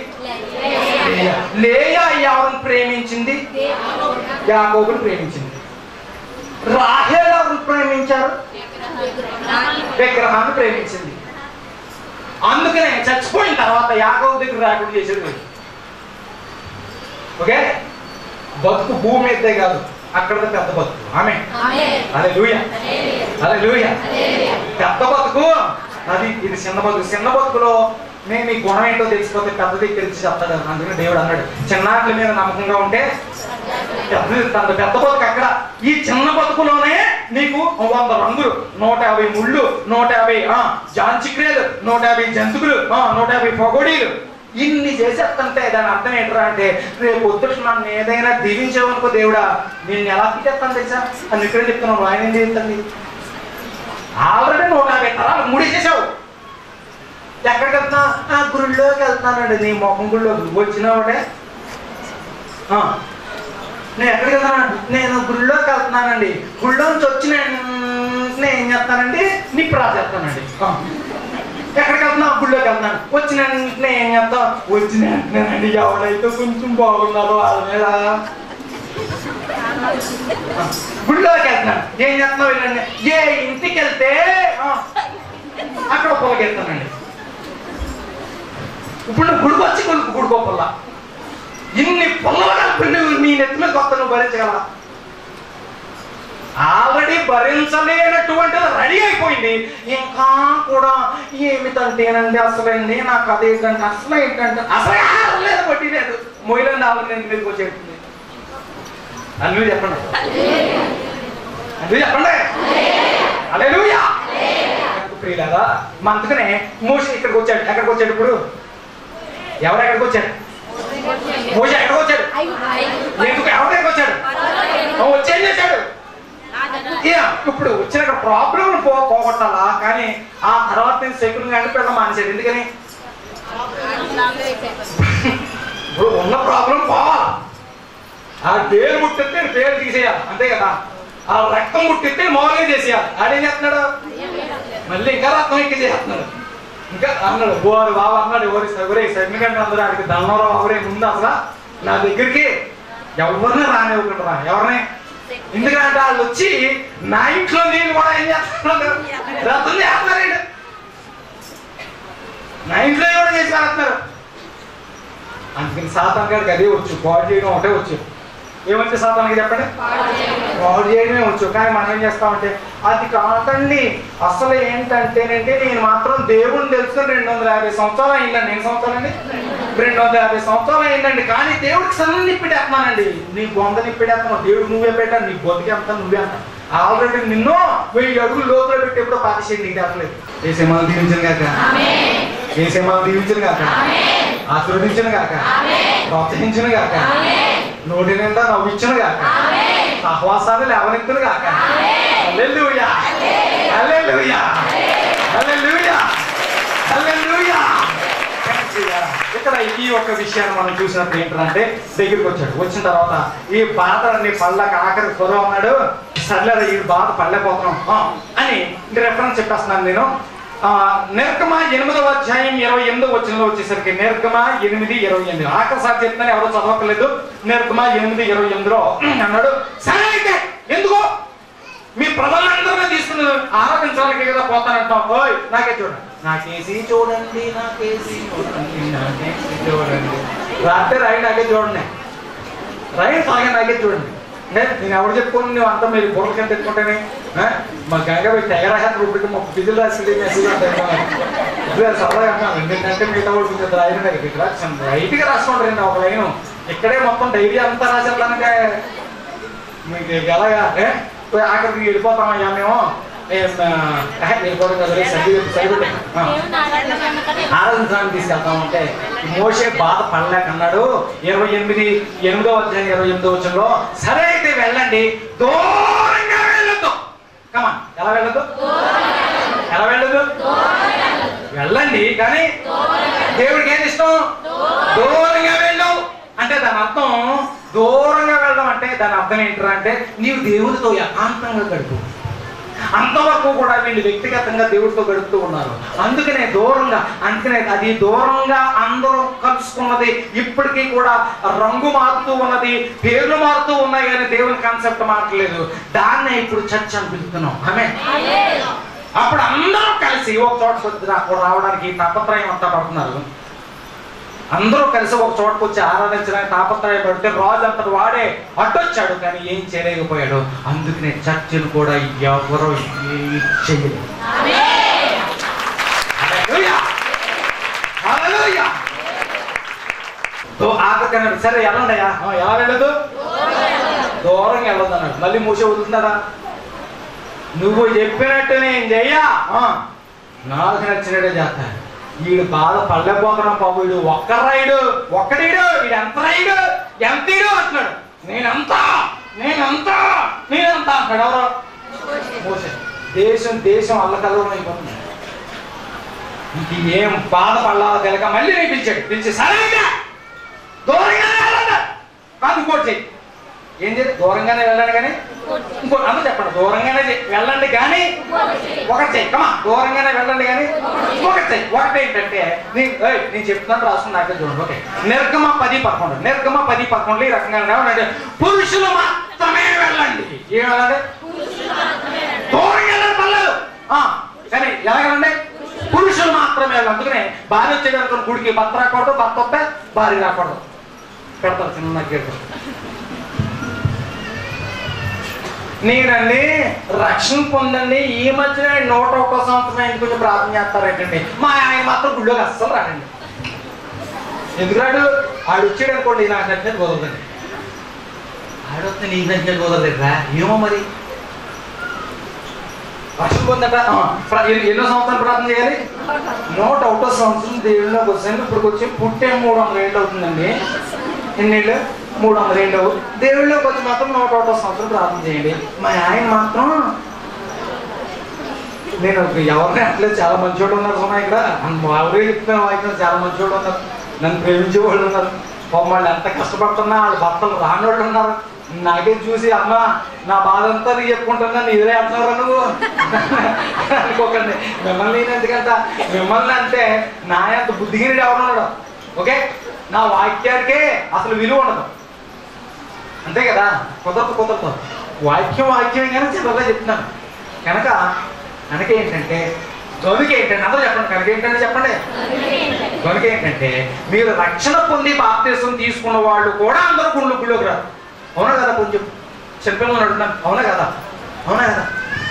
లేయా ఎవరిని ప్రేమించింది? యాకోబుని ప్రేమించింది. రాహేలు ఎవరిని ప్రేమించారు? విగ్రహాన్ని ప్రేమించింది. అందుకనే చచ్చిపోయిన తర్వాత యాకోబు దగ్గర రాకుండా చేసేది. ఓకే, బతుకు భూమి మీదే కాదు, అక్కడ పెద్ద బతుకు. ఆమె హల్లెలూయా, హల్లెలూయా. పెద్ద బతుకు అది, ఇది చిన్న బతుకు. చిన్న బతుకులో నేను ఈ గుణం ఏంటో తెలిసిపోతే పెద్దది తెలిసి చెప్తాడు. అందుకని దేవుడు అన్నాడు, చిన్నాట్ల మీద నమ్మకంగా ఉంటే పెద్ద బతుకు అక్కడ. ఈ చిన్న బతుకులోనే నీకు 100 రంగులు, 150 ముళ్ళు, 150 జాంచిక్రియలు, 150 జంతువులు, 150 పొగొడీలు, ఇన్ని చేసేస్తుంటే దాని అర్థం ఏంటరా అంటే, రేపు పొద్దున నన్ను ఏదైనా దీవించావనుకో దేవుడా, నేను ఎలా తీసేస్తాను తెలుసా అని ఇక్కడే చెప్తున్నాను. ఆయన ఏం చేస్తుంది? ఆల్రెడీ 150 తరాలు ముడిచేసావు. ఎక్కడికి వెళ్తున్నా? గుళ్ళోకి వెళ్తానండి. నీ మొహం గుళ్ళోకి వచ్చినావుడే. నేను ఎక్కడికి వెళ్తాను? నేను గుళ్ళోకి వెళ్తున్నానండి. గుళ్ళో నుంచి వచ్చి నేను ఏం చేస్తానండి? నిప్పు రాసేస్తానండి. ఎక్కడికి వెళ్తున్నా? గుళ్ళోకి వెళ్తున్నాను. వచ్చిన వెంటనే ఏం చేస్తాం? వచ్చిన వెంటనేనండి ఎవరైతే కొంచెం బాగున్నారో వాళ్ళ మీద గుళ్ళోకి వెళ్తున్నాను. ఏం చేస్తున్నావు? వెళ్ళండి. ఏ ఇంటికి వెళ్తే అక్కడ పొలకి వెళ్తానండి. ఇప్పుడు నువ్వు గుడికి వచ్చి గుడికో పొల్ల, ఇన్ని పొల్లలు కలిపి నువ్వు నీ నెత్తి మీద కొత్త నువ్వు భరించగల? ఆల్రెడీ భరించలేనటువంటిది రెడీ అయిపోయింది. ఇంకా కూడా ఏమిటంటేనండి అసలండి నాకు అదేంటంటే అసలు ఏంటంటే అసలు లేదు, బట్టి లేదు, మొయిలండి ఆవిడ మీదకి వచ్చేస్తుంది. అన్నీ చెప్పండి, అన్నీ చెప్పండి. హల్లెలూయా. ప్రియులారా, అందుకనే మోషే ఇక్కడికి వచ్చాడు. ఎక్కడికి వచ్చాడు? ఇప్పుడు ఎవరు ఎక్కడికి వచ్చాడు? మోషే ఎక్కడికి వచ్చాడు? ఎందుకు ఎవరి దగ్గరికి వచ్చాడు? వచ్చేం చేశాడు? ఇప్పుడు వచ్చిన ప్రాబ్లం పోగొట్టాలా, కానీ ఆ తర్వాత నేను సెక్యూర్ అనిపెట్టడం మానేశాడు. ఎందుకని? ఇప్పుడు ఉన్న ప్రాబ్లం పోవాలి. ఆ పేరు ముట్టిస్తే పేరు తీసేయాలి, అంతే కదా. ఆ రక్తం ముట్టిస్తే మామూలుగా చేసేయాలి. ఆడేం చేస్తున్నాడు? మళ్ళీ ఇంకా రక్తం ఎక్కి చేస్తున్నాడు. ఇంకా అన్నాడు ఓరు బాబు అన్నాడు, ఎవరే సైనికంటే అందరూ ఆడికి దండవరం ఎవరే ముందు అసలు నా దగ్గరికి ఎవరిని రానివ్వకుండా. ఎవరిని? ఎందుకంటే వాళ్ళు వచ్చి నా ఇంట్లో నేను కూడా ఏం చేస్తున్నాడు? రథం చేస్తున్నారండి. నా ఇంట్లో కూడా చేసి వేస్తున్నారు. అందుకని సాతాను గారికి అదే వచ్చు, పాడు చేయడం ఒకటే వచ్చు. ఏమొచ్చే సాతానికి చెప్పండి? పాడు చేయడమే వచ్చు. కానీ మనం ఏం చేస్తామంటే అది కాదండి. అసలు ఏంటంటేనంటే నేను మాత్రం దేవుడిని తెలుసుకుని 250 సంవత్సరాలు అయిందండి. ఎన్ని సంవత్సరాలండి? 250 సంవత్సరాలు అయిందండి. కానీ దేవుడికి సన్న నిప్పిడేస్తున్నానండి. నీ బొంద నిప్పిడేస్తున్నావు. దేవుడు నువ్వే పెట్టాను, నీ బొతికి అంత నువ్వే అంత. ఆల్రెడీ నిన్ను 1000 అడుగులు లోతులో పెట్టి ఎప్పుడో పాతిసేయండి. నీకు చెప్పలేదు. ఏ సింహాలు దీవించను కాక, ఏ సింహాలు దీవించను కాక, ఆశీర్వదించను కాక, ప్రోత్సహించను కాక, నోటి నిండా నవ్వించును గాక, సహవాసాన్ని లేవనెత్తును గాక. హల్లెలూయా, హల్లెలూయా, హల్లెలూయా, హల్లెలూయా. ఇక్కడ ఈ ఒక్క విషయాన్ని మనం చూసినప్పుడు ఏంటంటే దగ్గరికి వచ్చాడు. వచ్చిన తర్వాత ఈ బాధలన్నీ పళ్ళకి ఆఖరి త్వర ఉన్నాడు. సర్లేదా ఈ బాధ పడలేకపోతున్నాం అని రెఫరెన్స్ చెప్పేస్తున్నాను నేను. నిర్గమ 8వ అధ్యాయం 28వ వచనంలో వచ్చేసరికి నిర్గమ 8:28 ఆఖరిసారి చెప్తాను, ఎవరో చదవక్కర్లేదు. నిర్గమ 8:28లో అన్నాడు, సరే అయితే ఎందుకో మీ ప్రజలందరూ తీసుకుని ఆరాధించడానికి కదా పోతానంటాం. ఓయ్ నాకే చూడండి, నాకేసి చూడండి, నాకేసి చూడండి, నాకేసి చూడండి, రాత్రి రాయి నాకే చూడండి, రాయి తాగే నాకే చూడండి. నేను ఎవరు చెప్పుకోండి, నువ్వు అంతా మీరు బుర్ర కింద తెచ్చుకుంటేనే మా గంగ పెట్టి తెగరాశారు. ఇప్పుడు మా ఫిజిల్ రాసి మెసేజ్ ఉంటాయి సరదాగా అంటాను. ఎందుకంటే మిగతా కూడా రాయడం రైట్గా రాసుకుంటారండి ఒక లైన్. ఇక్కడే మొత్తం డైరీ అంతా రాసేదానికే మీకు ఎలాగా ఆఖరికి వెళ్ళిపోతామయ్యా మేము ఆరాధించడానికి తీసుకెళ్తామంటే మోషే బాధ పడలేకన్నాడు. 28వ అధ్యాయం 28వ వచనంలో సరే అయితే వెళ్ళండి, దూరంగా వెళ్ళొద్దు. కమాన్, ఎలా వెళ్ళదు? ఎలా వెళ్ళదు? వెళ్ళండి, కానీ దేవుడికి ఏది ఇష్టం? దూరంగా వెళ్ళవు అంటే దాని అర్థం, దూరంగా వెళ్ళడం అంటే దాని అర్థం ఏంటంటే అంటే నీవు దేవుడితో ఏకాంతంగా గడుపు. అంతవరకు కూడా వీళ్ళు వ్యక్తిగతంగా దేవుడితో గడుపుతూ ఉన్నారు. అందుకనే దూరంగా, అందుకనే అది దూరంగా అందరూ కలుసుకున్నది. ఇప్పటికీ కూడా రంగు మారుతూ ఉన్నది, పేర్లు మారుతూ ఉన్నాయి, కానీ దేవుని కాన్సెప్ట్ మారట్లేదు. దాన్నే ఇప్పుడు చర్చ్ అని పిలుస్తున్నాం. ఆమేన్. అప్పుడు అందరూ కలిసి ఒక చోట రావడానికి తాపత్రయం అంతా పడుతున్నారు. అందరూ కలిసి ఒక చోటకు వచ్చి ఆరాధించడానికి తాపత్రయపడితే రాజు అంతటి వాడే అడ్డొచ్చాడు, కానీ ఏం చేయలేకపోయాడు. అందుకనే చర్చలు కూడా ఎవరో చేయలేదు. ఆఖరికన్నాడు, సరే వెళ్ళండియా. ఎలా వెళ్ళదు? దూరంగా వెళ్ళదు అన్నాడు. మళ్ళీ మూసే వదులుతున్నాడా? నువ్వు చెప్పినట్టు నేను చెయ్యా, నాకు నచ్చినట్టే చేస్తాను. వీడు బాధ పళ్ళెపోతున్నాం బాబు. వీడు ఒక్కడీడు, వీడు ఎంత రైడు, ఎంతీడు అంటున్నాడు. నేనంతా అంటాడు. ఎవరో మోసే. దేశం అల్లకల్లం అయిపోతుంది. ఇంక ఏం బాధ పడలాలో తెలియక మళ్ళీ నేను పిలిచి సరే దూరంగానే వెళ్ళండి, కాదు ఇంకోటి చెయ్యి. ఏం చేయాలి? దూరంగానే వెళ్ళండి కానీ ఇంకోటి అందరూ చెప్పండి. దూరంగానే వెళ్ళండి కానీ ఒకటి చెయ్యి. కమా, దూరంగానే వెళ్ళండి కానీ ఒకటి చెయ్యి. ఒకటి ఏంటంటే నేను చెప్తున్నాను, రాసుకుని నాకే చూడండి. ఓకే, నిర్గమ 10:11. నిర్గమ 10:11 ఈ రకంగా అంటే పురుషులు మాత్రమే వెళ్ళండి. ఏం వెళ్ళండి? దూరంగా వెళ్ళండి పర్లేదు, కానీ ఎలాగండి? పురుషులు మాత్రమే వెళ్ళాలి. అందుకనే భార్య వచ్చేదానికి గుడికి భర్త రాకూడదు, భర్త వస్తే భార్య రాకూడదు. పెడతారు చిన్న గేట్. నేనండి రక్షణ పొందండి, ఈ మధ్యన 101వ సంవత్సరం ఆయన కొంచెం ప్రార్థన చేస్తారేంటండి, మా ఆయన మాత్రం గుళ్ళోకి అస్సలు రాడండి. ఎందుకు రాడు? ఆడు వచ్చాడు అనుకోండి, నాకు నచ్చినట్టు కుదరదండి. ఆడొస్తే నీకు నచ్చినట్టు కుదరలేదురా, ఏమో మరి. రక్షణ పొందట ఎన్నో సంవత్సరాలు ప్రార్థన చేయాలి? 101వ సంవత్సరం దేవుళ్ళలోకి వచ్చాను. ఇప్పుడు వచ్చి పుట్టే 300 ఏళ్ళు అవుతుందండి. ఎన్నేళ్ళు? 300 ఏళ్ళు. దేవుళ్ళలోకి వచ్చి మాత్రం 101వ సంవత్సరం ప్రార్థన చేయండి. మా ఆయన మాత్రం, నేను ఎవరిని అట్లేదు, చాలా మంచోళ్ళు ఉన్నారు సుమా ఇక్కడ. వాళ్ళే చెప్తున్నాను, వాయిస్ చాలా మంచోళ్ళు ఉన్నారు, నన్ను ప్రేమించే వాళ్ళు ఉన్నారు. వాళ్ళు ఎంత కష్టపడుతున్నా వాళ్ళ భర్తలు రానోళ్ళు ఉన్నారు. నాకే చూసి అమ్మ నా బాధ అంతా నీకు చెప్పుకుంటున్నా, నీదే అంటున్నారా నువ్వు అనుకోకండి. మిమ్మల్ని ఎందుకంట, మిమ్మల్ని అంటే నా అంత బుద్ధిగిరి ఎవరున్నాడు. ఓకే, నా వాక్యానికే అసలు విలువ ఉండదు, అంతే కదా. కుదరదు. వాక్యం కానీ చివరిగా చెప్తున్నాను. కనుక ఏంటంటే అందరూ చెప్పండి. కనుక ఏంటంటే చెప్పండి. కనుక ఏంటంటే మీరు రక్షణ పొంది బాప్తిసం తీసుకున్న వాళ్ళు కూడా అందరూ గుళ్ళోకి రారు. అవునా కదా? కొంచెం చెప్పిన అడుగుతున్నాను. అవునా కదా?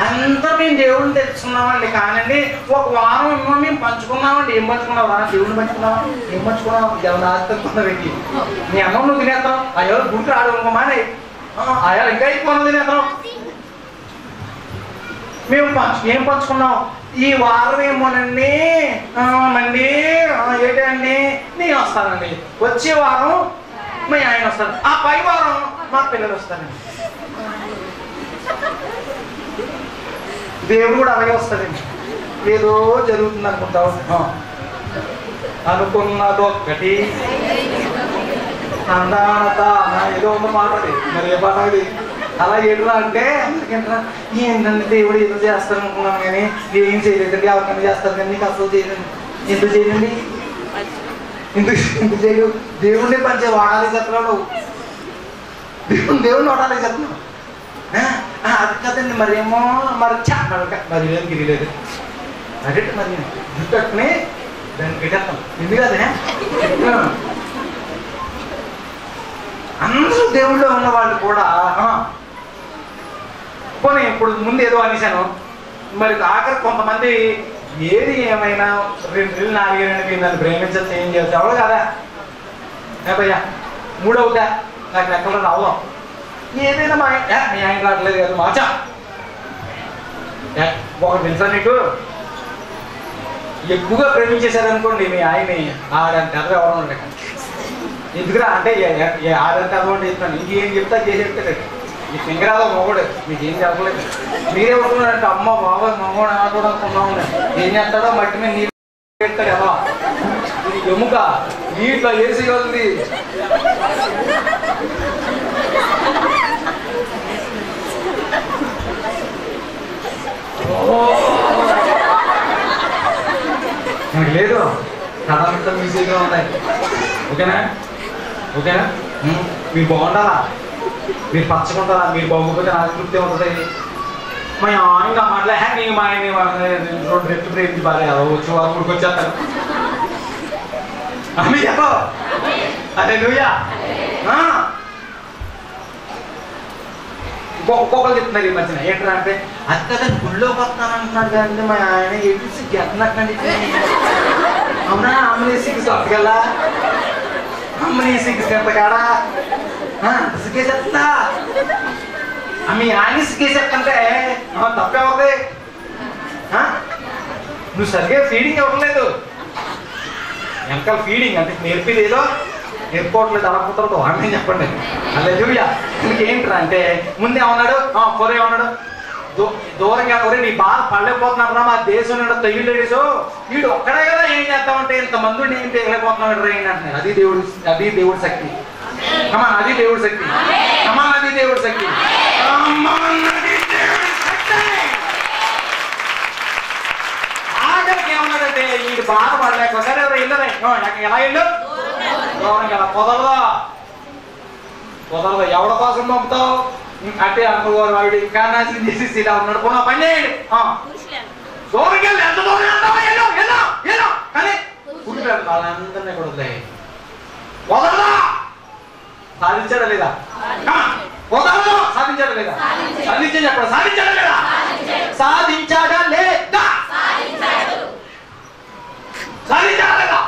అందరూ మేము దేవుడిని తెలుసుకున్నామండి, కానండి ఒక వారం ఏమో మేము పంచుకున్నామండి. ఏం పంచుకున్నావా? దేవుడిని పంచుకున్నావా? ఏం పంచుకున్నావు? ఎవరు ఆస్తున్నా పెట్టి నీ అన్నం నువ్వు తినేస్తాం. అయ్యో గుడికి రాడు మానే, అయ్యా ఇంకా ఎక్కువ తినేస్తాం. మేము ఏం పంచుకున్నాం? ఈ వారం ఏమోనండి మండి ఏంటండి నేను వస్తానండి, వచ్చే వారం మీ ఆయన వస్తారు, ఆ పై వారం మా పిల్లలు వస్తారండి. దేవుడు కూడా అలాగే వస్తాడండి. ఏదో జరుగుతుంది అనుకుంటావు, అనుకున్నదొక్కటి అందానత ఏదో ఉన్న మాటది, మరి ఏ పాట అది? అలా ఏడురా అంటే ఏంటంటే దేవుడు ఏదో చేస్తాను అనుకున్నాను, కానీ ఏం చేయలేదండి. ఎవరికైనా చేస్తారు కానీ నీకు అసలు చేయలేండి. ఎందుకు చేయండి? ఎందుకు చేయడు? దేవుడిని పంచే వాడాలి చెప్తున్నావు, దేవుడిని వాడాలి చెప్తున్నావు. అది కదండి, మరేమో మరి మరి ఏం గిరియలేదు అదే మరి జుట్టుని దాన్ని పెట్టేస్తాం. ఎందుకు అదే అందరూ దేవుళ్ళో ఉన్న వాళ్ళు కూడా పోనీ ఇప్పుడు ముందు ఏదో అనేసాను, మరి ఆఖరి కొంతమంది ఏది ఏమైనా 2 నెలలు 4 ఏళ్ళు మీరు నన్ను ప్రేమించచ్చు, ఏం చేయొచ్చు, అవడం కదా భయ్యా 3అవుతా నాకు ఎక్కడ రావడం. ఏదైనా మీ ఆయన రావట్లేదు కదా, మార్చా ఒకటి తెలుసా నీకు, ఎక్కువగా ప్రేమించేశారనుకోండి మీ ఆయన్ని, ఆడంత ఎదవ ఎవరు ఉంటాయి. ఎందుకురా అంటే ఆడంత ఎదవ ఉంటే చెప్తాను, ఇంకేం చెప్తా చేసేస్తాడు. ఈ సింగరాదో మొగడు మీకేం చెప్పలేదు. మీరే ఉంటున్నారంటే అమ్మ బాబాయ్ మగవాడు ఆడుకోవడం అనుకున్నాము. ఏం చేస్తాడో మట్టి మీద నీళ్ళు పెడతాడు. ఎలా ఇది ఎముక నీటిలో వేసేయగలది. నాకు లేదు, కథంతా ఈజీగా ఉన్నాయి. ఓకేనా? ఓకేనా? మీరు బాగుంటారా? మీరు పచ్చకుంటారా? మీరు బాగోకపోతే నాకు తృప్తి ఉంటుంది. మా ఆయన మాట్లా నీకు మా ఆయన 2 రెట్లు ప్రేమించి బాగా వచ్చి వాళ్ళు ఊరికి వచ్చేస్తాను. అమ్మి చెప్పు అదే నువ్యా. ఒక్కొక్కరు చెప్తున్నారు ఈ మధ్యన ఏంటంటే అంటే అది కదా గుళ్ళోకి వస్తానంటున్నాడు కదండి మా ఆయన ఎడిసి గెత్తనట్టండి. అవునా? అమ్మని సిగ్గు సొత్తగలా, అమ్మని సిగ్గు చెత్తగాడా సిగ్గేసేస్తా. మీ ఆయన సిగ్గేసేస్తంటే తప్పేవుతుంది. నువ్వు సరిగ్గా ఫీడింగ్ ఇవ్వట్లేదు. వెనకాల ఫీడింగ్ అంటే నేర్పిదేదో నేర్పుకోవట్లేదు. అలా కుదరదు. ఆమె చెప్పండి అలా చూయ్యా. ఇంకేంట్రా అంటే ముందే ఏమన్నాడు, పొరే ఏమన్నాడు, దూరంగా ఒరే నీ బాధ పడలేకపోతున్నాడు రా, మా దేశం నిండా తగిలేసు, వీడు ఒక్కడే కదా ఏం చేస్తామంటే ఇంతమంది ఏం తేగలేకపోతున్నాడు రా అంటున్నారు. అది దేవుడి శక్తి. కమాన్, అది దేవుడి శక్తి. కమాన్, అది దేవుడి శక్తి. ఆఖరికి ఏమన్నాడంటే వీడు బాధపడలేకపోతే ఎవరు వెళ్ళరే ఎలా వెళ్ళు దూరంగా కుదరదా కుదరదా. ఎవరి కోసం పంపుతావు అంటే అమ్మగారు వాడు ఇంకా నాశనం చేసేసి ఇలా ఉన్నాడు. పోనా పని చేయండి, దూరంగా వెళ్ళి ఎంత దూరం వెళ్తావో కానీ కుడి వాళ్ళందరినీ కూడా వదిలే. కుదరదా? సాధించాడా లేదా? కుదరదు. సాధించాడా లేదా? సాధించే చెప్పండి. సాధించాడా లేదా? సాధించాడా లేదా? సాధించాడా లేదా?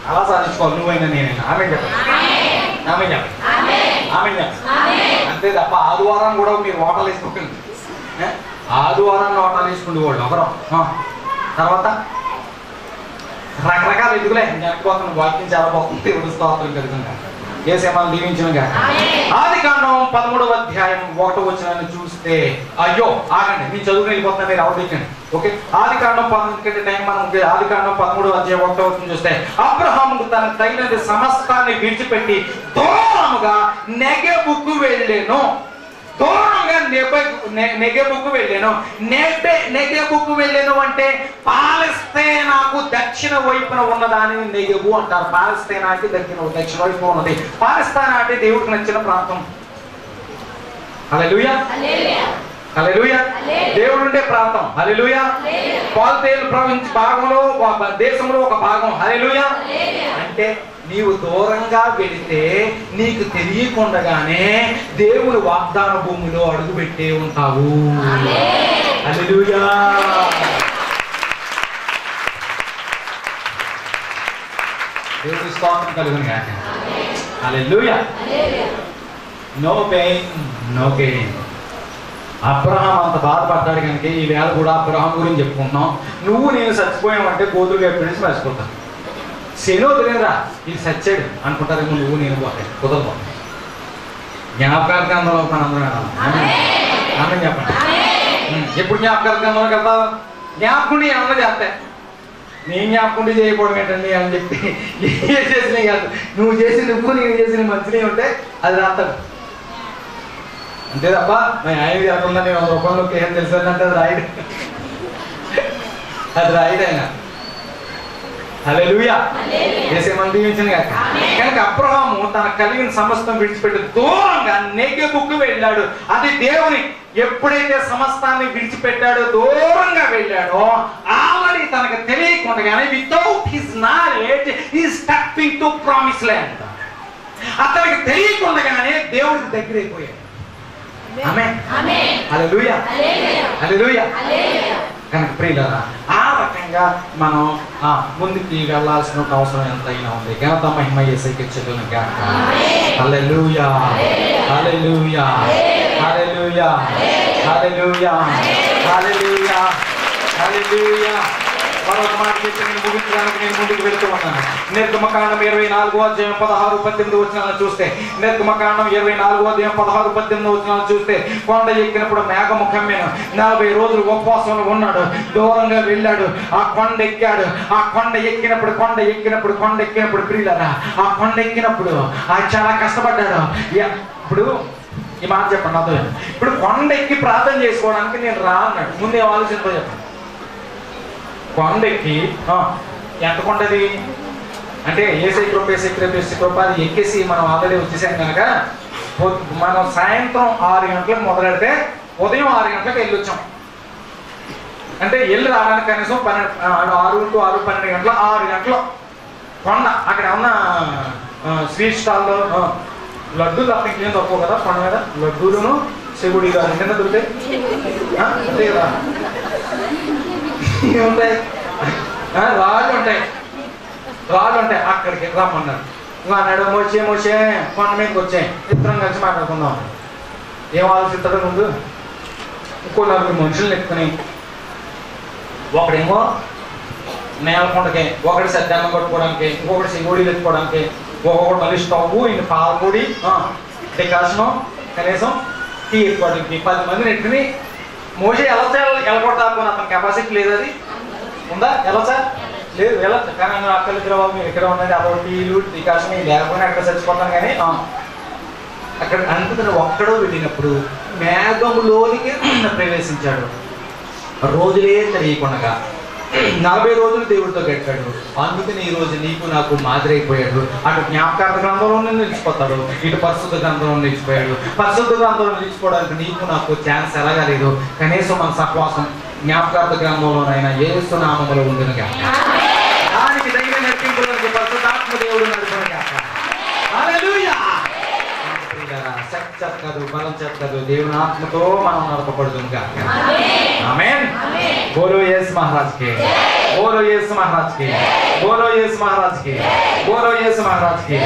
అలా సాధించుకోవాలి నువ్వైనా నేనైనా. ఆమె చెప్పండి, ఆమె చెప్పండి, ఆమె చెప్పండి. అంతే తప్ప ఆదివారం కూడా మీరు ఓటలు వేసుకోకండి. ఆదివారాన్ని ఓటలు వేసుకుంటే వాళ్ళు ఒకరు. తర్వాత రకరకాల ఎదుగులే జనకపోతున్న వాక్యం చాలా బాగుంది. దేవుడు స్తోత్రం కలుగుతుంది. యేసేమని దీవించునుగా. ఆదికాండం 13వ అధ్యాయం 1వ వచనాన్ని చూస్తే అయ్యో ఆగండి, నేను చదువుకుని వెళ్ళిపోతున్నా, మీరు అవధికండి. ఓకే, ఆదికాండం 11 టైం మనం ఆదికాండం 13వ అధ్యాయం 1వ వచనం చూస్తే అబ్రహాము తన తగినది సమస్తాన్ని విడిచిపెట్టి దూరముగా నెగెబుకు వెళ్ళాను. దూరంగా నెగెబుకు వెళ్ళాను. నెగెబుకు వెళ్ళాను అంటే పాలస్తీనాకు దక్షిణ వైపున ఉన్నదాన్ని నెగెబు అంటారు. పాలస్తీనాకి దక్షిణ వైపు ఉన్నది. పాలస్తీనా అంటే దేవుడికి నచ్చిన ప్రాంతం. హల్లెలూయా, హల్లెలూయా. దేవుడు ఉండే ప్రాంతం. హల్లెలూయా. పాల్తేలు ప్రవించ భాగంలో దేశంలో ఒక భాగం. హల్లెలూయా. అంటే నీవు దూరంగా వెళితే నీకు తెలియకుండానే దేవుని వాగ్దాన భూమిలో అడుగు పెట్టే ఉంటావు. హల్లెలూయా. దేవుని స్తోత్రం కలుగును గాక. Hallelujah. No pain no gain. Abraham అంత బాధపడ్డాడు కనుక ఈ వేళ కూడా అబ్రహాం గురించి చెప్పుకుంటున్నాం. నువ్వు నేను చచ్చిపోయామంటే కోతులు ఎప్పటి నుంచి మర్చిపోతాను. శనో తెలియదురా ఇది సచ్చాడు అనుకుంటారేమో. నువ్వు నేను పోతాయి కుదరదు. జ్ఞాపకార్థ గ్రంథంలో అందరం ఆమె చెప్పండి. ఎప్పుడు జ్ఞాపకార్థ గ్రంథంలోకి వెళ్తావు? జ్ఞాపకుండి ఏమన్నా చేస్తా. నేను జ్ఞాపకుండి చేయకూడదు ఏంటండి అని చెప్పి ఏ చేసినవి కాదు. నువ్వు చేసి నువ్వు నేను చేసిన మంచినవి ఉంటే అది రాస్తాడు అంతే తప్ప ఆయన కాకుండా నేను 100 రూపాయలకి ఏం తెలుసంటే అది రాయడు. అది రాయడు ఆయన. హల్లెలూయా. యేసేమని దీవించును గాక. కనుక అబ్రహాము తన కలిగిన సమస్తం విడిచిపెట్టి దూరంగా నెగెబుకు వెళ్ళాడు. అది దేవుని ఎప్పుడైతే సమస్తాన్ని విడిచిపెట్టాడో దూరంగా వెళ్ళాడో ఆల్రెడీ తనకు తెలియకుండానే without his knowledge he stepping to promise land. అతనికి తెలియకుండానే దేవుడికి దగ్గరైపోయాడు. ఆమేన్. హల్లెలూయా, హల్లెలూయా. కనుక ప్రియులారా ఆ రకంగా మనం ముందుకి వెళ్ళాల్సిన అవసరం ఎంతైనా ఉంది. ఘనత మహిమ యేసుకే చెల్లును గాక. హల్లెలూయా, హల్లెలూయా, హల్లెలూయా. హల్లెలూయా హల్లెలూయా హల్లెలూయా హల్లెలూయా. మరొక మాట చెప్పి నేను ముగించడానికి నేను ముందుకు వెళుతూ ఉన్నాను. నిర్గమకాండం 24వ అధ్యాయం 16-18 వచనాలను చూస్తే, నిర్గమకాండం 24వ అధ్యాయం 16-18 వచనాలను చూస్తే, కొండ ఎక్కినప్పుడు మేఘము కమ్మెను. 40 రోజులు ఉపవాసంలో ఉన్నాడు. దూరంగా వెళ్ళాడు. ఆ కొండ ఎక్కాడు. ఆ కొండ ఎక్కినప్పుడు ప్రియులారా, ఆ కొండ ఎక్కినప్పుడు ఆయన చాలా కష్టపడ్డాడు. ఇప్పుడు ఈ మాట చెప్పండి నాతో. ఇప్పుడు కొండ ఎక్కి ప్రార్థన చేసుకోవడానికి నేను రా అన్నాడు. ముందే ఆలోచనతో చెప్పండి. కొండ ఎక్కి ఎంత కొండది అంటే ఏసై కృప అది ఎక్కేసి మనం ఆల్రెడీ వచ్చేసాం కనుక మనం సాయంత్రం 6 గంటలకు మొదలెడితే ఉదయం 6 గంటలకు వెళ్ళొచ్చాం. అంటే వెళ్ళి రావడానికి కనీసం 6 to 6, 12 గంటల 6 గంటలు కొండ. అక్కడ ఏమన్నా స్వీట్ స్టాల్లో లడ్డూలు తప్ప ఇంకేం తక్కువ కదా కొండ మీద. లడ్డూలును చెగుడి గారు కింద దొరుకుతాయి అంతే కదా. ఉంటాయి రాళ్ళు ఉంటాయి. అక్కడికి రమ్మన్నాడు. అన్నాడు మోసే కొండ మీదకి వచ్చాయి. ఇద్దరం కలిసి మాట్లాడుకుందాం. ఏం ఆలోచిస్తాడో ముందు. ఇంకో 4 మనుషులను ఎత్తుకుని, ఒకడేమో నేలకొండకి, ఒకటి సద్దానం కొట్టుకోవడానికి, ఇంకొకటి చెగోడీలు ఎత్తుకోవడానికి, ఒక్కొక్కటి మళ్ళీ స్టవ్ ఇన్ని పాలపొడి డికాషను కనీసం టీ ఎత్తుకోవడానికి 10 మందిని ఎత్తుకుని మోసే ఎలకొడతాను. అతని కెపాసిటీ లేదు. అది ఉందా వెళ్ళొచ్చా? లేదు వెళ్ళచ్చు. కానీ అక్కలు ఇద్దరు మీరు ఇక్కడ ఉన్నది అదొక టీలు డికాషన్ లేకపోయినా అక్కడ చచ్చిపోతాను. కానీ అక్కడ అనుకుంటున్న ఒక్కడో వెళ్ళినప్పుడు మేఘములోనికి ప్రవేశించాడు. రోజులే తెలియకుండా 40 రోజులు దేవుడితో గడిపాడు. అందుకని ఈ రోజు నీకు నాకు మాదిరైపోయాడు. అటు జ్ఞాపకార్థ గ్రంథంలోనే నిలిచిపోతాడు, ఇటు పరిశుద్ధ గ్రంథంలో నిలిచిపోయాడు. పరిశుద్ధ గ్రంథంలో నిలిచిపోవడానికి నీకు నాకు ఛాన్స్ ఎలాగా లేదు. కనీసం మన సహవాసం జ్ఞాపకార్థ గ్రంథంలోనైనా యేసు నామములో ఉండును గాక. దానికి తగిన నడిపింపులోనికి పరిశుద్ధాత్మ దేవుడు నడుపును గాక. హల్లెలూయా. శక్తి చేత కాదు, బలం చేత కాదు, దేవుని ఆత్మతో మనం నడపబడుతుంది గాక. ఆమేన్. बोलो यीशु महाराज के, बोलो यीशु महाराज के, बोलो यीशु महाराज के, बोलो यीशु महाराज के।